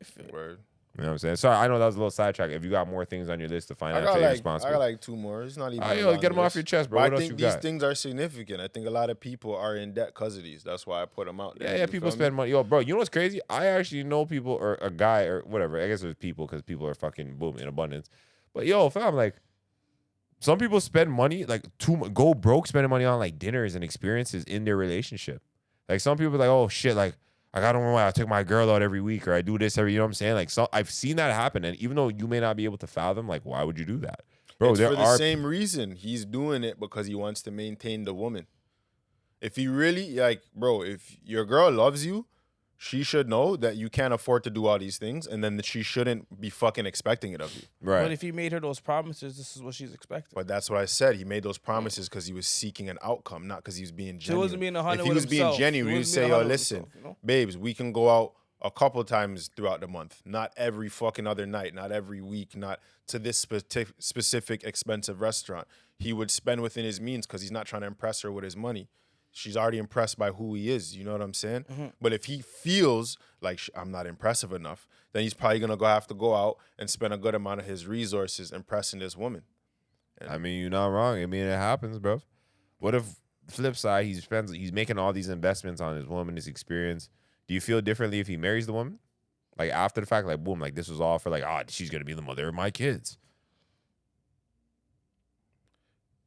I feel it. word. You know what I'm saying? Sorry, I know that was a little sidetrack. If you got more things on your list to I financially got like responsible, 2 more. It's not even. oh, a yo, long get them off list. your chest, bro. But What I else think you these got? things are significant. I think a lot of people are in debt because of these. That's why I put them out there. Yeah, You people feel me? spend money. Yo, bro, you know what's crazy? I actually know people or a guy or whatever. I guess there's people because people are fucking boom in abundance. But yo, fam, like some people spend money go broke spending money on like dinners and experiences in their relationship. Like some people are like, oh shit, like I don't know why I take my girl out every week or I do this every. You know what I'm saying? Like so, I've seen that happen, and even though you may not be able to fathom, like why would you do that, bro? It's there for the are same reason. He's doing it because he wants to maintain the woman. If he really bro, if your girl loves you, she should know that you can't afford to do all these things, and then that she shouldn't be fucking expecting it of you. right. But if he made her those promises, this is what she's expecting. But that's what I said. He made those promises because he was seeking an outcome, not because he was being genuine. wasn't being 100 If he with was being himself. genuine, He he would wasn't say, being yo, 100 with listen, himself, you know? babes, we can go out a couple times throughout the month, not every fucking other night, not every week, not to this specific expensive restaurant. He would spend within his means because he's not trying to impress her with his money. She's already impressed by who he is. You know what I'm saying? Mm-hmm. But if he feels like I'm not impressive enough, then he's probably going to have to go out and spend a good amount of his resources impressing this woman. I mean, you're not wrong. I mean, it happens, bro. What if flip side, he's making all these investments on his woman, his experience. Do you feel differently if he marries the woman? Like after the fact, like boom, like this was all for she's gonna be the mother of my kids.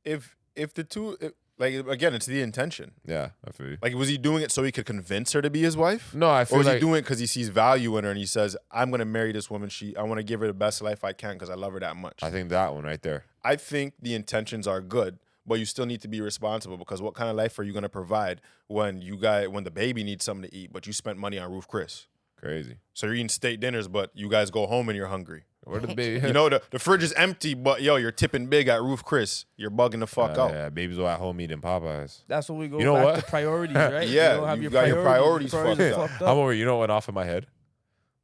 If the two, again, it's the intention. Yeah, I feel you. Like, was he doing it so he could convince her to be his wife? No, I Or feel was like he doing it because he sees value in her and he says, I'm going to marry this woman. I want to give her the best life I can because I love her that much. I think that one right there. I think the intentions are good, but you still need to be responsible because what kind of life are you going to provide when the baby needs something to eat, but you spent money on Roof Chris? Crazy. So you're eating state dinners, but you guys go home and you're hungry. Where the baby? You know, the fridge is empty, but yo, you're tipping big at Roof Chris. You're bugging the fuck out. Yeah, babies are at home eating Popeyes. That's when we go You know back what? to priorities, right? Yeah, you don't have you got your priorities fucked up. I'm over. You know what went off in my head?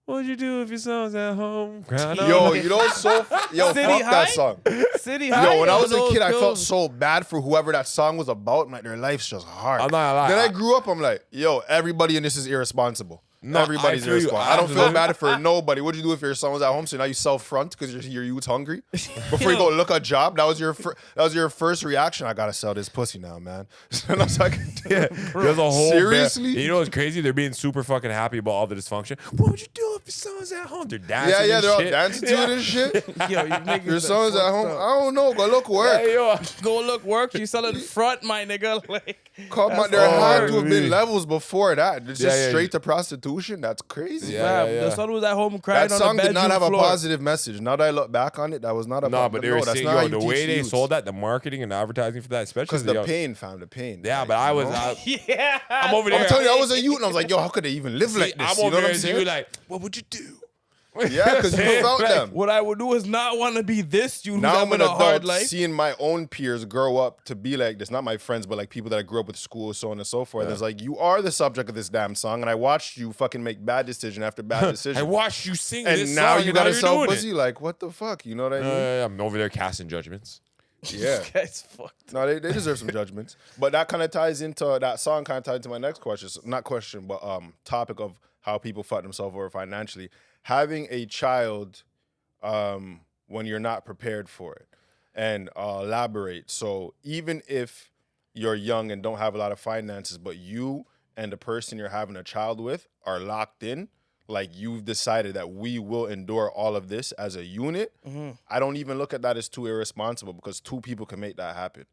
What'd you do if your son's at home? Crying Yo, all you know what's so yo, City fuck High? that song. City High. Yo, when I was a those kid, I felt pills. so bad for whoever that song was about. Like, their life's just hard. I'm not gonna lie. Then I grew up, I'm like, yo, everybody in this is irresponsible. No, Everybody's I feel you. irresponsible. I don't feel Absolutely. bad for nobody. What'd you do if your son was at home? So now you self-front because your youth's hungry? Before you go look a job, that was your first reaction. I gotta sell this pussy now, man. And I was like, Yeah, there's a whole Seriously? You know what's crazy? They're being super fucking happy about all the dysfunction. What would you do if your son's at home? They're dancing. yeah, and they're all shit. dancing to it and shit. Yo, you niggas Your are son's at fucked home. up. I don't know. Go look work. Hey, yo. Go look work. You selling front, my nigga. Like, There had hard. to have been levels before that. It's just Yeah, yeah, straight to prostitution. That's crazy. Yeah. fam, the son was at home crying That on song the did bedroom not have floor. a positive message. Now that I look back on it, that was not a No, but they were that's saying, not how yo, you the way teach they youths. sold that, the marketing and advertising for that, especially Because the yo, pain, fam, the pain. Yeah, Like, but I you was, know? Yeah. I'm over there. I'm telling you, I was a youth and I was like, yo, how could they even live like this? I'm You over know what there I'm and saying? you like, what would you do Yeah, because you felt Like, them. what I would do is not want to be this you who's Now I'm having an a hard adult, life. seeing my own peers grow up to be like this. Not my friends, but like people that I grew up with, school, so on and so forth. Yeah. It's like, you are the subject of this damn song, and I watched you fucking make bad decision after bad decision. I watched you sing and this now song you gotta how sell you're doing pussy. Like, what the fuck? You know what I mean? I'm over there casting judgments. Yeah. This guy's fucked. No, they deserve some judgments. But that kind of ties into that song. Kind of ties into my next question. So, not question, but topic of how people fuck themselves over financially. Having a child, when you're not prepared for it, and elaborate. So even if you're young and don't have a lot of finances, but you and the person you're having a child with are locked in, like you've decided that we will endure all of this as a unit, I don't even look at that as too irresponsible, because two people can make that happen.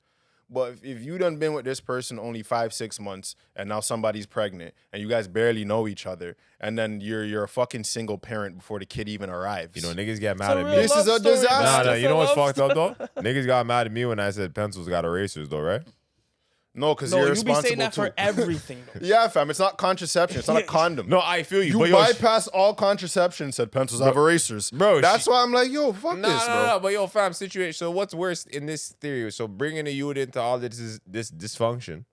But if you done been with this person only 5-6 months and now somebody's pregnant and you guys barely know each other, and then you're a fucking single parent before the kid even arrives. You know, niggas get It's mad a at real me. This is love a story, disaster. man. Nah, It's you a know what's love fucked up story. though? Niggas got mad at me when I said pencils got erasers though, right? No, because No, you're you be responsible saying that too. for everything. Though. Yeah, fam, it's not contraception. It's not a condom. No, I feel you. You but yo, bypass all contraception, said pencils have erasers. Bro, That's why I'm like, yo, fuck this, bro. No, but yo, fam, situation. So what's worse in this theory? So bringing a youth into all this dysfunction,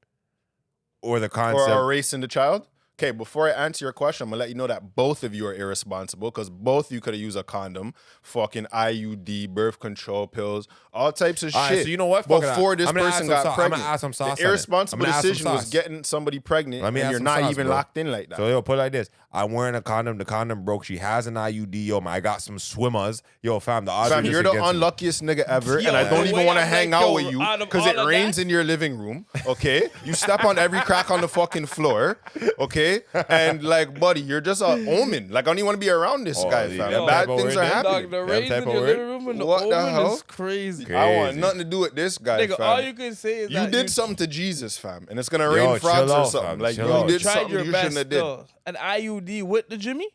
or the Or concept? erasing the child? Okay, before I answer your question, I'm gonna let you know that both of you are irresponsible, because both of you could have used a condom, fucking IUD, birth control pills, all types of All right, shit. so you know what? Fuck it, Before this I'm gonna person add some got sauce. I'm pregnant. gonna add some sauce on The it. irresponsible I'm gonna add some decision was sauce. getting somebody pregnant, Let me and add you're some not sauce, even bro. locked in like that. So yo, put it like this: I'm wearing a condom. The condom broke. She has an IUD. Yo, man, I got some swimmers. Yo, fam, the odds are Fam, just you're the against me. unluckiest nigga ever, Yo, and I don't the even way want to I'm hang like, out yo, with you out of because all it of rains that- in your living room. Okay, you step on every crack on the fucking floor. Okay, and like, buddy, you're just a omen. Like, I don't even want to be around this Oh, guy, yeah, fam. them Bad type of things word are there, happening. Dog, the Them rains type in of your word? living room and the What the omen hell? is crazy. Okay. I want Crazy. nothing to do with this guy, Nigga, fam. all you can say is You that did something to Jesus, fam, and it's gonna Yo, rain frogs chill or out, something. fam, Like, chill you out. did tried something your you best shouldn't have did. still. An IUD with the Jimmy?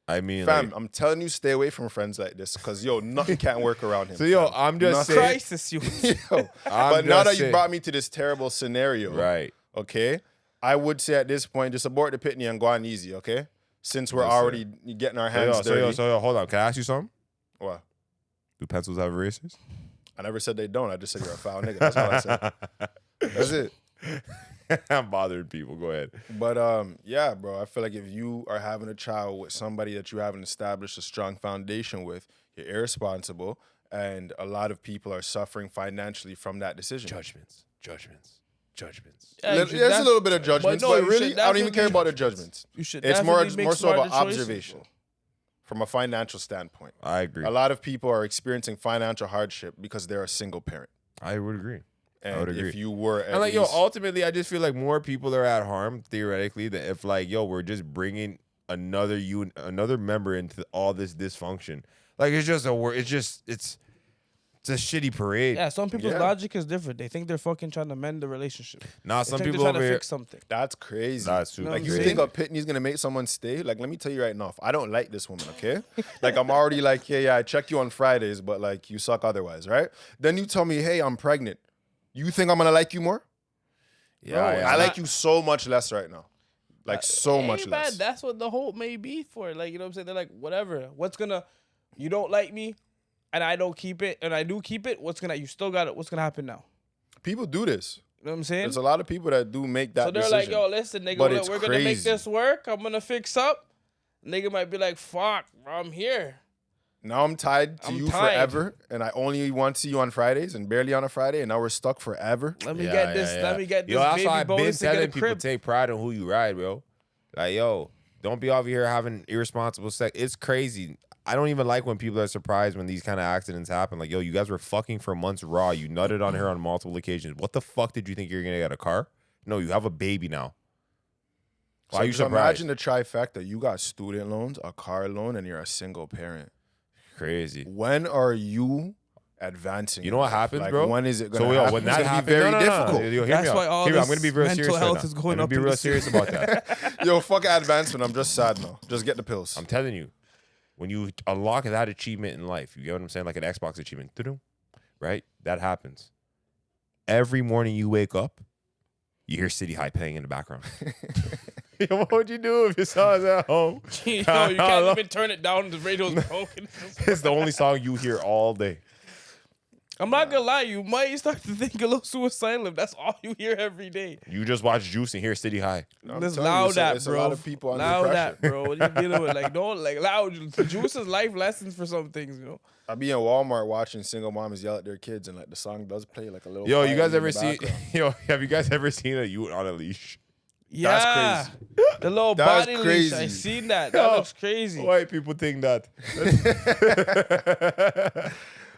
I mean, Fam, like, I'm telling you, stay away from friends like this, because yo, nothing can't work around him. so yo, fam. I'm just Nothing. saying, Crisis, you. Yo, I'm but now just that you saying. brought me to this terrible scenario, right? okay, I would say at this point, just abort the pitney and go on easy, okay? Since we're Yes, sir. already getting our hands So dirty. yo, hold on. Can I ask you something? What? Do pencils have erasers? I never said they don't. I just said you're a foul nigga. That's all I said. That's it. I'm bothering people. Go ahead. But yeah, bro, I feel like if you are having a child with somebody that you haven't established a strong foundation with, you're irresponsible, and a lot of people are suffering financially from that decision. Judgments. Yeah, you should There's a def- little bit of judgments, no, but you really, should I don't even care definitely- about the judgments. You should It's more definitely make so of an smarter choices, observation bro. from a financial standpoint. I agree. A lot of people are experiencing financial hardship because they're a single parent. I would agree. And would agree. if you were at And like, yo, least, ultimately, I just feel like more people are at harm theoretically than if, like, yo, we're just bringing another member into all this dysfunction. Like, it's just it's a shitty parade. Yeah, some people's Yeah. logic is different. They think they're fucking trying to mend the relationship. Nah, They some think people they're over trying to here. fix something. that's crazy. That's super Like, you crazy. think a pitney's gonna make someone stay? Like, let me tell you right now, if I don't like this woman, okay? Like, I'm already like, yeah, I check you on Fridays, but like, you suck otherwise, right? Then you tell me, hey, I'm pregnant. You think I'm gonna like you more? Yeah, Bro, yeah. I like you so much less right now. Like, so much Ain't less. bad. That's what the hope may be for. Like, you know what I'm saying? They're like, whatever. You don't like me, and I don't keep it, and I do keep it. You still got it. What's gonna happen now? People do this. You know what I'm saying? There's a lot of people that do make that So they're decision. like, yo, listen, nigga, But look, it's we're gonna make crazy. this work. I'm gonna fix up. Nigga might be like, fuck, bro, I'm here. Now I'm tied to I'm you tied. forever, and I only want to see you on Fridays and barely on a Friday, and now we're stuck forever. Let me get this. Let me get this Yo, that's baby why I've been bonus to get telling a people crib. take pride in who you ride, bro. Like, yo, don't be over here having irresponsible sex. It's crazy. I don't even like when people are surprised when these kind of accidents happen. Like, yo, you guys were fucking for months raw. You nutted on her on multiple occasions. What the fuck did you think you're gonna get a car? No, you have a baby now. Why So are you just surprised? imagine the trifecta. You got student loans, a car loan, and you're a single parent. Crazy. When are you advancing? You know what in life? happons, Like, bro? When is it going So to yo, happen? when It's that gonna happens, be very no. difficult. Yo, hear That's me out. why all Hear me out. I'm this gonna be real mental serious health right now. is going I'm gonna up be in real the serious about that. Yo, fuck advancement. I'm just sad now. Just get the pills. I'm telling you, when you unlock that achievement in life, you get what I'm saying? Like an Xbox achievement, right? That happens. Every morning you wake up, you hear City High playing in the background. Yo, what would you do if your son's at home? You can't even turn it down. The radio's broken. It's the only song you hear all day. I'm not gonna lie, you might start to think a little suicidal if that's all you hear every day. You just watch Juice and hear City High. Let's loud that, it's bro. a lot of people under Loud pressure. that, bro. What are you dealing with? Like, don't like loud. Juice is life lessons for some things, you know. I be in Walmart watching single moms yell at their kids, and like the song does play like a little. Yo, you guys quietly in ever the see? background. Yo, have you guys ever seen a youth on a leash? Yeah, That's the little That's body leash. crazy. I seen that. That Yo, looks crazy. White people think that.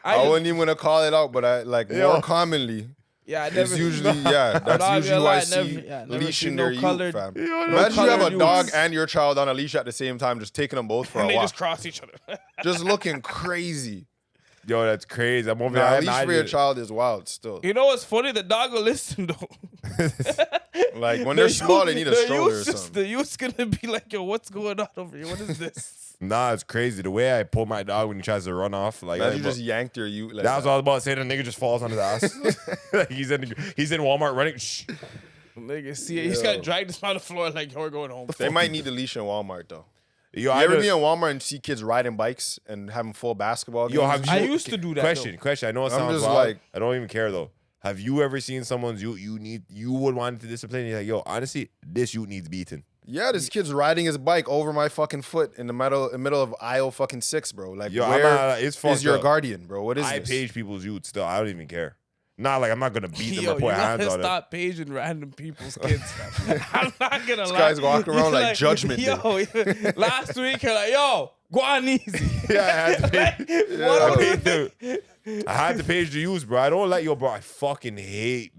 I wouldn't even want to call it out, but I like Yo. more commonly. Yeah, I never. It's usually not that's gonna usually who lie, I see never leashing seen their no youth, colored- fam. Yo, no Imagine you have a colored dog youths. and your child on a leash at the same time, just taking them both for and a they walk, just cross each other. just looking crazy. Yo, that's crazy. I'm over Nah, there. a leash for your child is wild still. You know what's funny? The dog will listen though. Like when they're small, they need a stroller or The something. youth's gonna be like, yo, what's going on over here? What is this? Nah, it's crazy. The way I pull my dog when he tries to run off, like Imagine you just yanked your youth. Like that was what I was about to say. The nigga just falls on his ass. Like he's in Walmart running. Shh. Nigga, see it. He's got to drag this on the floor like, yo, we're going home. They might need the leash in Walmart though. Yo, You I ever just- be in Walmart and see kids riding bikes and having full basketball games? Yo, have you? I used to do that, Question. I know it I'm sounds just wild. like- I don't even care though. Have you ever seen someone's you would want to discipline? You're like, yo, honestly, this youth needs beaten. Yeah, this kid's riding his bike over my fucking foot in the middle of aisle fucking 6, bro. Like, Yo, I'm where not- it's is fucked your up. guardian, bro? What is I this? page people's youth still. I don't even care. Not like I'm not gonna beat them Yo, or you put hands gotta on them. stop paging random people's kids. I'm not gonna lie. guy's walking around You're like Judgment Day. Yo, last week you're like, yo, go on easy. Yeah, I had to page. What I, are we paid the- I had to page the youth, bro. I don't like yo, bro. I fucking hate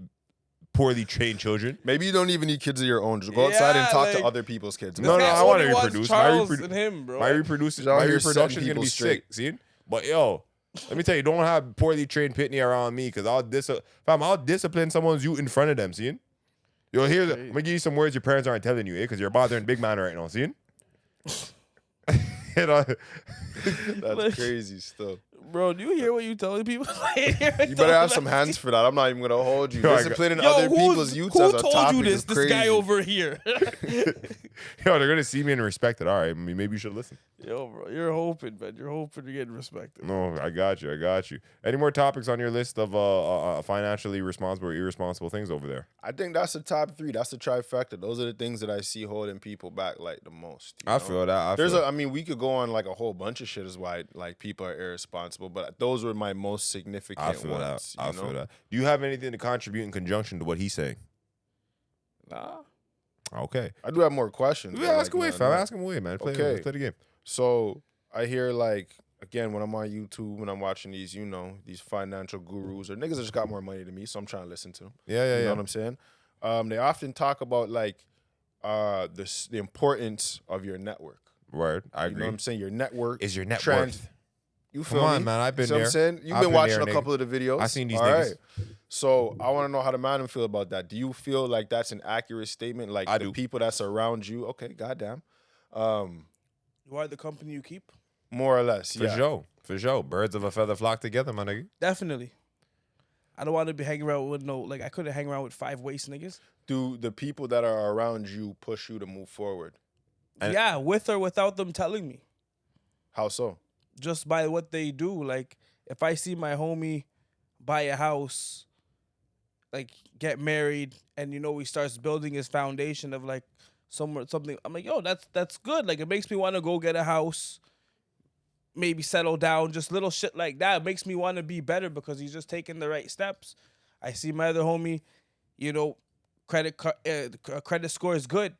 poorly trained children. Maybe you don't even need kids of your own. Just go outside and Yeah, talk to like- other people's kids. No, This guy I wanna only wants reproduce. Charles and him, bro. My Y'all reproduction here is setting gonna people be straight. sick. See? But yo, let me tell you, don't have poorly trained pitney around me because I'll discipline someone's youth in front of them. See? Yo, here's I'm gonna give you some words your parents aren't telling you, because you're bothering big man right now. See? You know, That's crazy still. Bro, do you hear what you telling people? You better have some hands for that. I'm not even going to hold you. Yo, I got- Disciplining Yo, other people's youths who as a told topic you this? is This crazy. guy over here. yo, they're gonna see me and respect it. All right, maybe you should listen. Yo, bro, you're hoping, man. You're hoping to get respected. No, I got you. Any more topics on your list of financially responsible or irresponsible things over there? I think that's the top 3. That's the trifecta. Those are the things that I see holding people back like the most. you I know? feel that. I mean, we could go on like a whole bunch of shit is why like people are irresponsible, but those were my most significant I feel ones. that. I you know? feel that. Do you have anything to contribute in conjunction to what he's saying? Nah. Okay. I do have more questions. Yeah, but, ask like, away, nah, fam. nah. Ask him away, man. Play Okay. the game. So I hear like again when I'm on YouTube when I'm watching these, these financial gurus or niggas that just got more money than me, so I'm trying to listen to them. Yeah. You know what I'm saying? They often talk about like the importance of your network. Word. I You know agree. what I'm saying? Your network Is your net trans- worth? You Come feel on, me? man. I've been See what there. I'm saying? You've I've been been watching there, a couple of the videos. I seen these All niggas. right. So I want to know how the man feel about that. Do you feel like that's an accurate statement? Like I the do. people that's around you? Okay, goddamn. You are the company you keep? More or less, For yeah. sure. For sure. Birds of a feather flock together, my nigga. Definitely. I don't want to be hanging around with I couldn't hang around with 5 waste niggas. Do the people that are around you push you to move forward? And- Yeah, with or without them telling me. How so? Just by what they do. Like, if I see my homie buy a house, like, get married, and, he starts building his foundation of, like, something. I'm like, yo, that's good. Like, it makes me want to go get a house, maybe settle down, just little shit like that. It makes me want to be better because he's just taking the right steps. I see my other homie, credit score is good.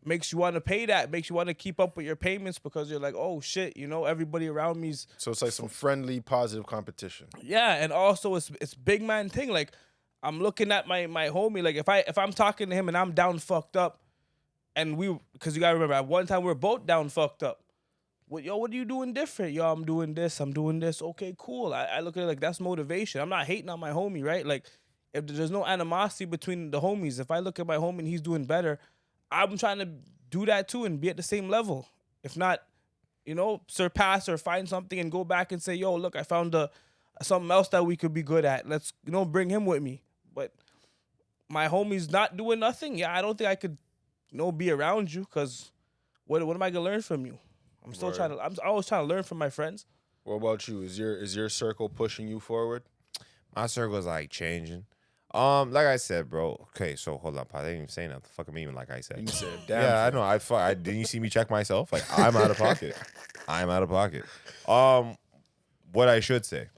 Makes you want to pay that. Makes you want to keep up with your payments because you're like, oh shit, everybody around me's So it's like some friendly, positive competition. yeah, and also it's big man thing. Like I'm looking at my homie. Like if I'm talking to him and I'm down fucked up, and because you gotta remember at one time we were both down fucked up. What are you doing different? Yo, I'm doing this. Okay, cool. I look at it like that's motivation. I'm not hating on my homie, right? Like if there's no animosity between the homies. If I look at my homie and he's doing better, I'm trying to do that too and be at the same level. If not, surpass or find something and go back and say, yo, look, I found something else that we could be good at. Let's, bring him with me. But my homie's not doing nothing. Yeah, I don't think I could be around you, because what am I gonna learn from you? I'm still Word. trying to. I'm always trying to learn from my friends. What about you? Is your circle pushing you forward? My circle's like changing. Like I said, bro. Okay, so hold up. I didn't even say nothing. Fuck me even like I said. You said, damn. Yeah, I thing. know. I didn't you see me check myself? Like I'm out of pocket. I'm out of pocket. What I should say.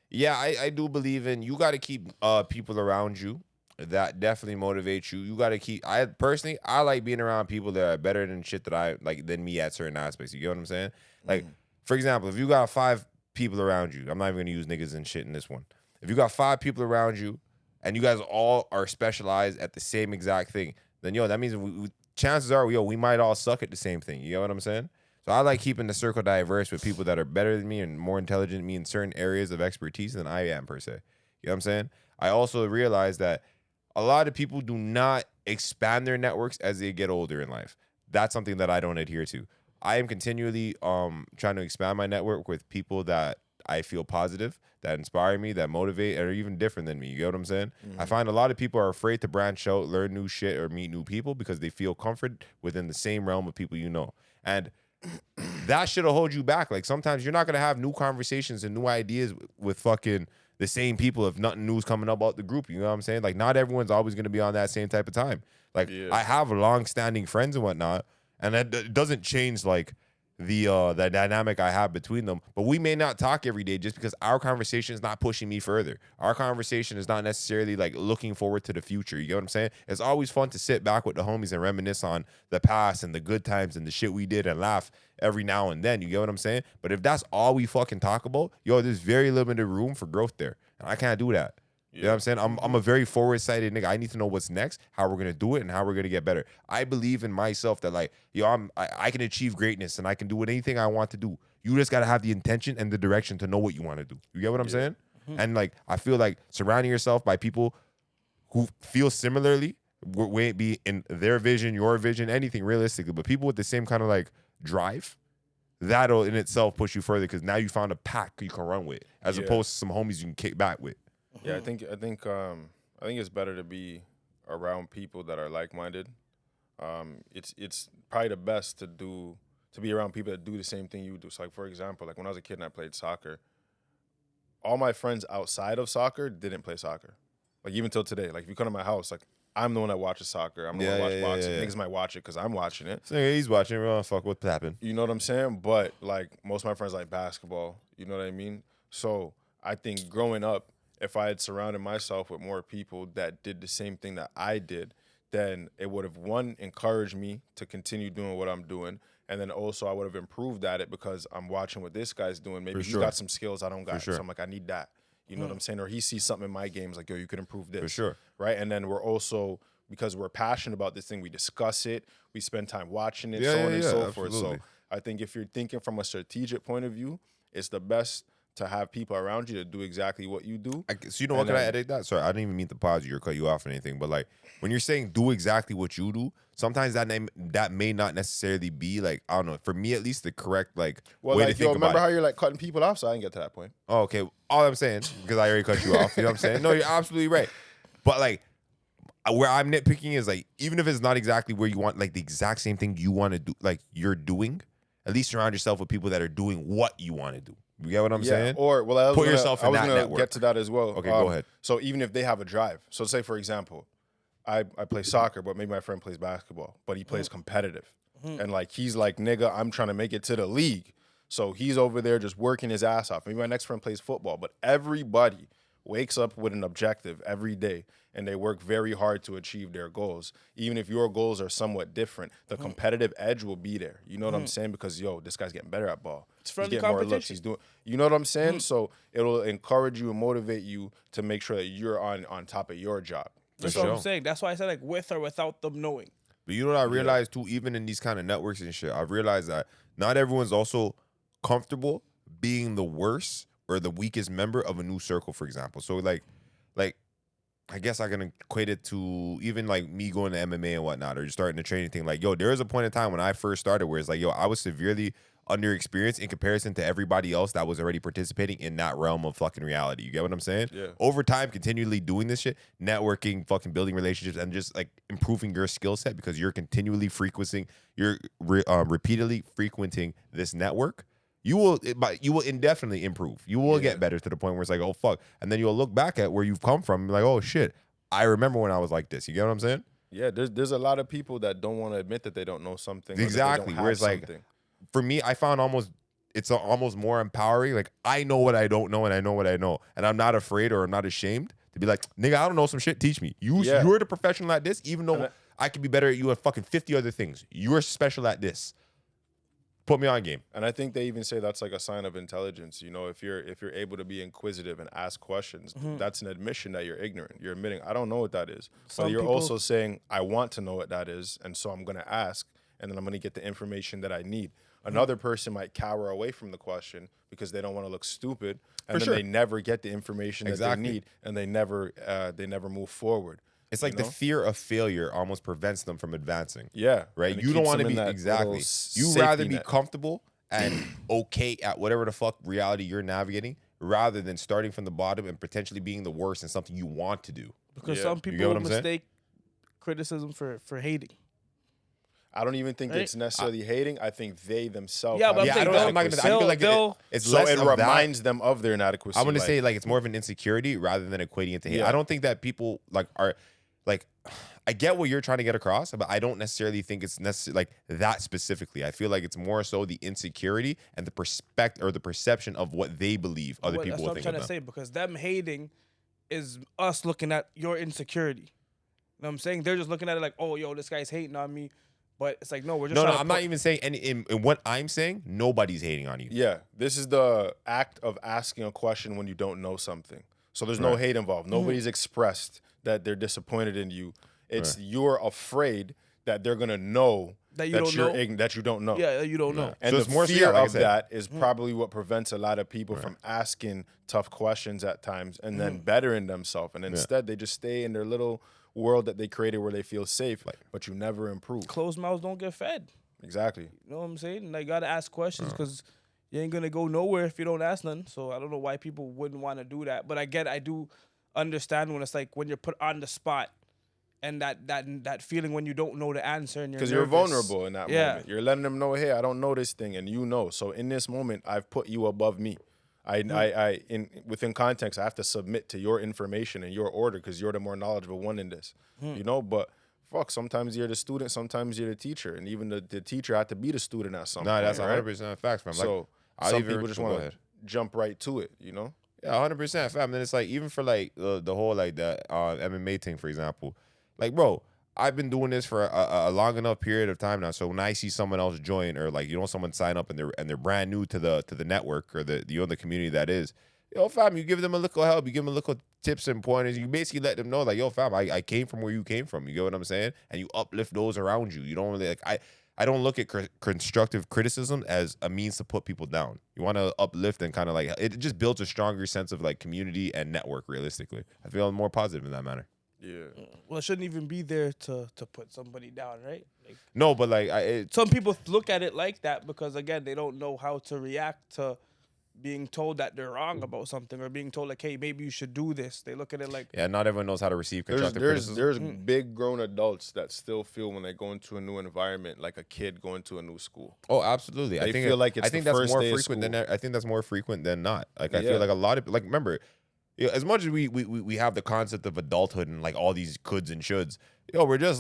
Yeah, I do believe in you got to keep people around you that definitely motivate you. You got to keep. I personally I like being around people that are better than shit that I like than me at certain aspects. You get what I'm saying? Like for example, if you got 5 people around you, I'm not even gonna use niggas and shit in this one. If you got 5 people around you, and you guys all are specialized at the same exact thing, then that means chances are we might all suck at the same thing. You know what I'm saying? So I like keeping the circle diverse with people that are better than me and more intelligent than me in certain areas of expertise than I am per se. You know what I'm saying? I also realize that a lot of people do not expand their networks as they get older in life. That's something that I don't adhere to. I am continually trying to expand my network with people that I feel positive, that inspire me, that motivate, and are even different than me. You get what I'm saying? I find a lot of people are afraid to branch out, learn new shit, or meet new people because they feel comfort within the same realm of people you know. And that shit'll hold you back. Like sometimes you're not gonna have new conversations and new ideas with fucking the same people if nothing new's coming up about the group. You know what I'm saying? Like not everyone's always gonna be on that same type of time. Like I have long-standing friends and whatnot, and that doesn't change like the dynamic I have between them. But we may not talk every day just because our conversation is not pushing me further. Our conversation is not necessarily like looking forward to the future. You get what I'm saying? It's always fun to sit back with the homies and reminisce on the past and the good times and the shit we did and laugh every now and then. You get what I'm saying? But if that's all we fucking talk about, there's very limited room for growth there. And I can't do that. You know what I'm saying? I'm a very forward-sighted nigga. I need to know what's next, how we're gonna do it, and how we're gonna get better. I believe in myself that like, I can achieve greatness and I can do anything I want to do. You just gotta have the intention and the direction to know what you want to do. You get what I'm saying? And like, I feel like surrounding yourself by people who feel similarly, may it be in their vision, your vision, anything realistically, but people with the same kind of like drive, that'll in itself push you further because now you found a pack you can run with, as opposed to some homies you can kick back with. Yeah, I think it's better to be around people that are like-minded. It's probably the best to be around people that do the same thing you do. So like for example, like when I was a kid and I played soccer, all my friends outside of soccer didn't play soccer. Like even till today, like if you come to my house, like I'm the one that watches soccer. I'm the one that watches boxing. Niggas might watch it because I'm watching it. So he's watching. Oh, fuck, what's happening? You know what I'm saying? But like most of my friends like basketball. You know what I mean? So I think growing up, if I had surrounded myself with more people that did the same thing that I did, then it would have, one, encouraged me to continue doing what I'm doing. And then also I would have improved at it because I'm watching what this guy's doing. Maybe he's got some skills I don't got. So I'm like, I need that. You know what I'm saying? Or he sees something in my games like, yo, you could improve this. For sure. Right? And then we're also, because we're passionate about this thing, we discuss it. We spend time watching it, so on and so forth. So I think if you're thinking from a strategic point of view, it's the best to have people around you to do exactly what you do. So you know what, can I edit that? Sorry, I didn't even mean to pause you or cut you off or anything, but like when you're saying do exactly what you do, sometimes that may not necessarily be like, I don't know, for me at least, the correct like way to think about it. Remember how you're like cutting people off? So I didn't get to that point. Oh, okay. All I'm saying, because I already cut you off, you know what I'm saying? No, you're absolutely right. But like where I'm nitpicking is like, even if it's not exactly where you want, like the exact same thing you want to do, like you're doing, at least surround yourself with people that are doing what you want to do. You get what I'm saying? Or put yourself in that network. I was going to get to that as well. Okay, go ahead. So even if they have a drive, so say for example, I play soccer, but maybe my friend plays basketball, but he plays competitive, and like he's like, nigga, I'm trying to make it to the league. So he's over there just working his ass off. Maybe my next friend plays football, but everybody wakes up with an objective every day, and they work very hard to achieve their goals. Even if your goals are somewhat different, the competitive edge will be there. You know what I'm saying? Because, yo, this guy's getting better at ball. It's friendly He's getting more looks. competition. He's doing, you know what I'm saying? So it'll encourage you and motivate you to make sure that you're on top of your job. That's what I'm saying. That's why I said like with or without them knowing. But you know what I realized too, even in these kind of networks and shit, I realized that not everyone's also comfortable being the worst or the weakest member of a new circle, for example. So like I guess I can equate it to even like me going to MMA and whatnot, or just starting the training thing. Like, yo, there was a point in time when I first started where it's like, yo, I was severely underexperienced in comparison to everybody else that was already participating in that realm of fucking reality. You get what I'm saying? Yeah. Over time, continually doing this shit, networking, fucking building relationships, and just like improving your skill set because you're continually repeatedly frequenting this network. You will indefinitely improve. You will get better to the point where it's like, oh fuck, and then you'll look back at where you've come from and be like, oh shit, I remember when I was like this. You get what I'm saying? Yeah, there's a lot of people that don't want to admit that they don't know something. Exactly. Whereas like, for me, I found it's almost more empowering. Like, I know what I don't know, and I know what I know, and I'm not afraid or I'm not ashamed to be like, nigga, I don't know some shit. Teach me. You're the professional at this, even though I could be better at you at fucking 50 other things. You're special at this. Put me on game. And I think they even say that's like a sign of intelligence. You know, if you're able to be inquisitive and ask questions, that's an admission that you're ignorant. You're admitting, I don't know what that is. But you're also saying, I want to know what that is, and so I'm going to ask, and then I'm going to get the information that I need. Another person might cower away from the question because they don't want to look stupid, and then they never get the information that they need, and they never move forward. It's like the fear of failure almost prevents them from advancing. Yeah. Right? You don't want to be exactly. You rather be comfortable and okay at whatever the fuck reality you're navigating rather than starting from the bottom and potentially being the worst in something you want to do. Because some people mistake criticism for hating. I don't even think it's necessarily hating. I think they themselves. Yeah, but I feel like it's so less it of reminds that. them of their inadequacy. I'm gonna say like it's more of an insecurity rather than equating it to hate. I don't think that people like are like. I get what you're trying to get across, but I don't necessarily think it's necessarily like that specifically. I feel like it's more so the insecurity and the perception of what they believe other people will think of them. That's what I'm trying to say, because them hating is us looking at your insecurity. You know what I'm saying? They're just looking at it like, oh, yo, this guy's hating on me. But it's like, no, we're just I'm not even saying any. In what I'm saying, nobody's hating on you. Yeah, this is the act of asking a question when you don't know something. So there's no hate involved. Nobody's expressed that they're disappointed in you. It's you're afraid that they're gonna know that you don't know. Yeah, you don't know. And so the fear of that is probably what prevents a lot of people from asking tough questions at times and then bettering themselves. And instead, they just stay in their little world that they created where they feel safe, but you never improve. Closed mouths don't get fed. Exactly. You know what I'm saying? Like, you gotta ask questions because you ain't gonna go nowhere if you don't ask none. So I don't know why people wouldn't want to do that. But I do understand when it's like when you're put on the spot and that feeling when you don't know the answer and because you're vulnerable in that moment. You're letting them know, hey, I don't know this thing, and you know. So in this moment, I've put you above me. Within context, I have to submit to your information and your order because you're the more knowledgeable one in this. You know, but fuck, sometimes you're the student, sometimes you're the teacher, and even the teacher had to be the student at some point. No, that's 100% facts, fam. So some people just want to jump right to it, you know? Yeah, 100%, fam. And then it's like, even for like the whole like the MMA thing, for example, like, bro, I've been doing this for a long enough period of time now. So when I see someone else join or like, someone sign up and they're brand new to the network or the community that is, fam, you give them a little help, you give them a little tips and pointers. You basically let them know like, yo, fam, I came from where you came from. You get what I'm saying? And you uplift those around you. You don't really like I don't look at constructive criticism as a means to put people down. You want to uplift and kind of like it just builds a stronger sense of like community and network. Realistically, I feel more positive in that manner. Yeah. Well, it shouldn't even be there to put somebody down, right? Like, no, but like some people look at it like that because again they don't know how to react to being told that they're wrong about something or being told like, hey, maybe you should do this. They look at it like not everyone knows how to receive constructive criticism. There's big grown adults that still feel when they go into a new environment like a kid going to a new school. Oh, absolutely. I think that's more frequent than I think that's more frequent than not. Like I feel like a lot of like remember. As much as we have the concept of adulthood and like all these coulds and shoulds, we're just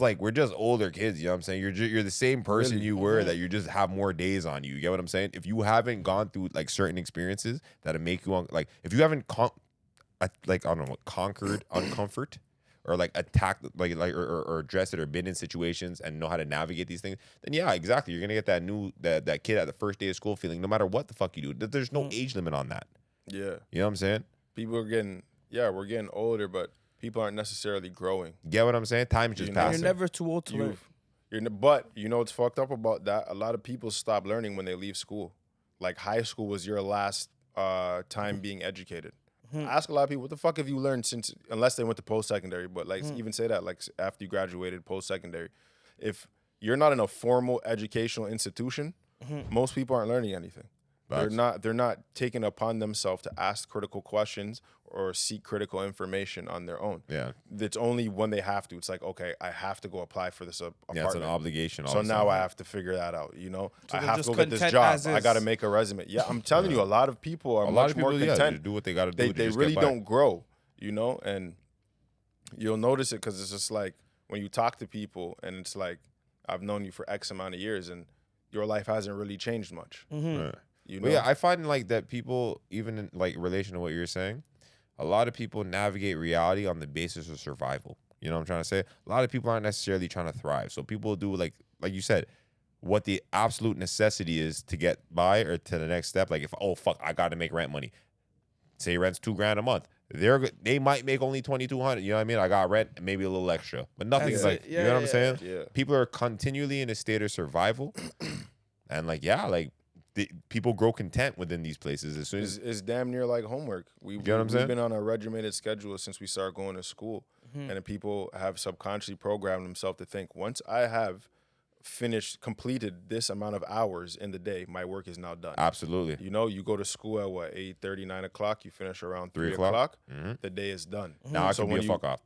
older kids. You know what I'm saying? You're the same person you were that you just have more days on you. You get what I'm saying? If you haven't gone through like certain experiences that make you like if you haven't conquered uncomfort or like attacked or addressed it or been in situations and know how to navigate these things, then yeah, exactly. You're gonna get that kid at the first day of school feeling no matter what the fuck you do. There's no age limit on that. Yeah, you know what I'm saying? People are we're getting older, but people aren't necessarily growing. Get what I'm saying? Time's just passing. You're never too old to learn. But you know what's fucked up about that? A lot of people stop learning when they leave school. Like high school was your last time being educated. I ask a lot of people, what the fuck have you learned since, unless they went to post-secondary, but like even say that, like after you graduated post-secondary, if you're not in a formal educational institution, Most people aren't learning anything. Facts. They're not taking upon themselves to ask critical questions or seek critical information on their own. Yeah. It's only when they have to. It's like, okay, I have to go apply for this apartment. Yeah, it's an obligation. all So of a now sudden. I have to figure that out. You know, So I they're have to just go get this content job. as I is. got to make a resume. Yeah, I'm telling you, a lot of people are a lot much of people, more yeah, content. they do what they got to do. They to just really get by. don't grow, you know, and you'll notice it because it's just like when you talk to people and it's like, I've known you for X amount of years and your life hasn't really changed much. Right. You know? But yeah, I find like that people, even in like relation to what you're saying, a lot of people navigate reality on the basis of survival. You know what I'm trying to say? A lot of people aren't necessarily trying to thrive. So people do like you said, what the absolute necessity is to get by or to the next step. Like if, oh fuck, I got to make rent money. Say rent's $2,000 a month. They might make only $2,200. You know what I mean? I got rent, maybe a little extra, but nothing's That's like it. you know what I'm saying? Yeah. People are continually in a state of survival, and like people grow content within these places as soon as It's damn near like homework. We've what I'm saying? been on a regimented schedule since we started going to school. And then people have subconsciously programmed themselves to think, once I have completed this amount of hours in the day, my work is now done. Absolutely. You know, you go to school at what, 8:30, 9 o'clock, you finish around 3 o'clock. o'clock, Mhm. the day is done. Now I So can be when a you- fuck off.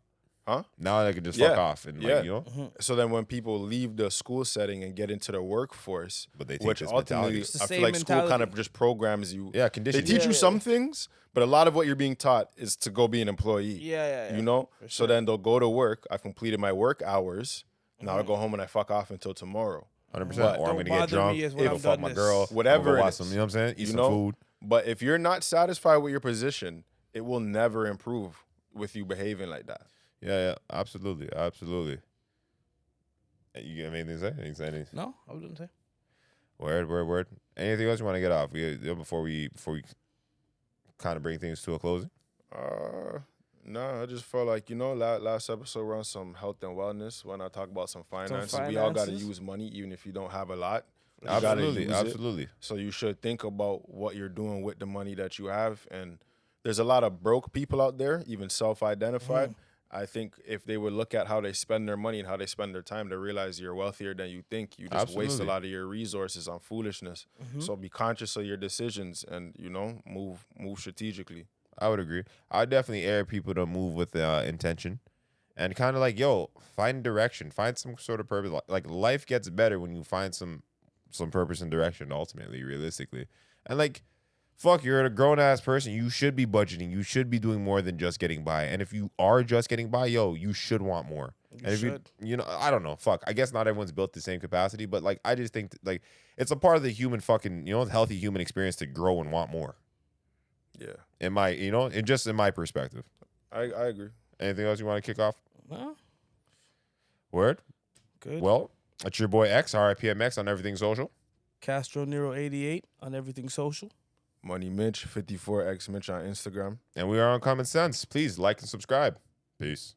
Huh? Now I can just Yeah. fuck off and Yeah. like you know. So then when people leave the school setting and get into the workforce, But they take which this ultimately, mentality. It's the I feel same like school kind of mentality. just programs you. Yeah, They conditioning. teach Yeah, you yeah, some yeah. things, but a lot of what you're being taught is to go be an employee. Yeah. You know? For So sure. then they'll go to work. I've completed my work hours. Now I go home and I fuck off until tomorrow. 100%. Or I'm Don't gonna get bother drunk. me is when Go I'm fuck done my this. girl. Whatever Go it watch is. some. You know what I'm saying? Eat You some know? food. But if you're not satisfied with your position, it will never improve with you behaving like that. Yeah. Absolutely. You got anything to say? Anything to say? Anything? No, I wouldn't say. Word. Anything else you want to get off? Before we kind of bring things to a closing. No, I just felt like, you know, last episode we're on some health and wellness. When I talk about some finances, we all got to finances. use money, even if you don't have a lot. You gotta use it. Absolutely. So you should think about what you're doing with the money that you have. And there's a lot of broke people out there, even self-identified. I think if they would look at how they spend their money and how they spend their time, they realize you're wealthier than you think. You just waste a Absolutely. lot of your resources on foolishness. So be conscious of your decisions and, you know, move strategically. I would agree. I definitely air people to move with intention, and kind of like, find direction, find some sort of purpose. Like life gets better when you find some purpose and direction. Ultimately, realistically, and like, fuck, you're a grown ass person. You should be budgeting. You should be doing more than just getting by. And if you are just getting by, you should want more. And if should. you know, I don't know. Fuck, I guess not everyone's built the same capacity, but like, I just think like it's a part of the human fucking healthy human experience to grow and want more. Yeah, In my, in my perspective. I agree. Anything else you want to kick off? No, Word? good. Well, it's your boy X, RIPMX on everything social. Castro Nero 88 on everything social. Money Mitch, 54X Mitch on Instagram. And we are on Common Sense. Please like and subscribe. Peace.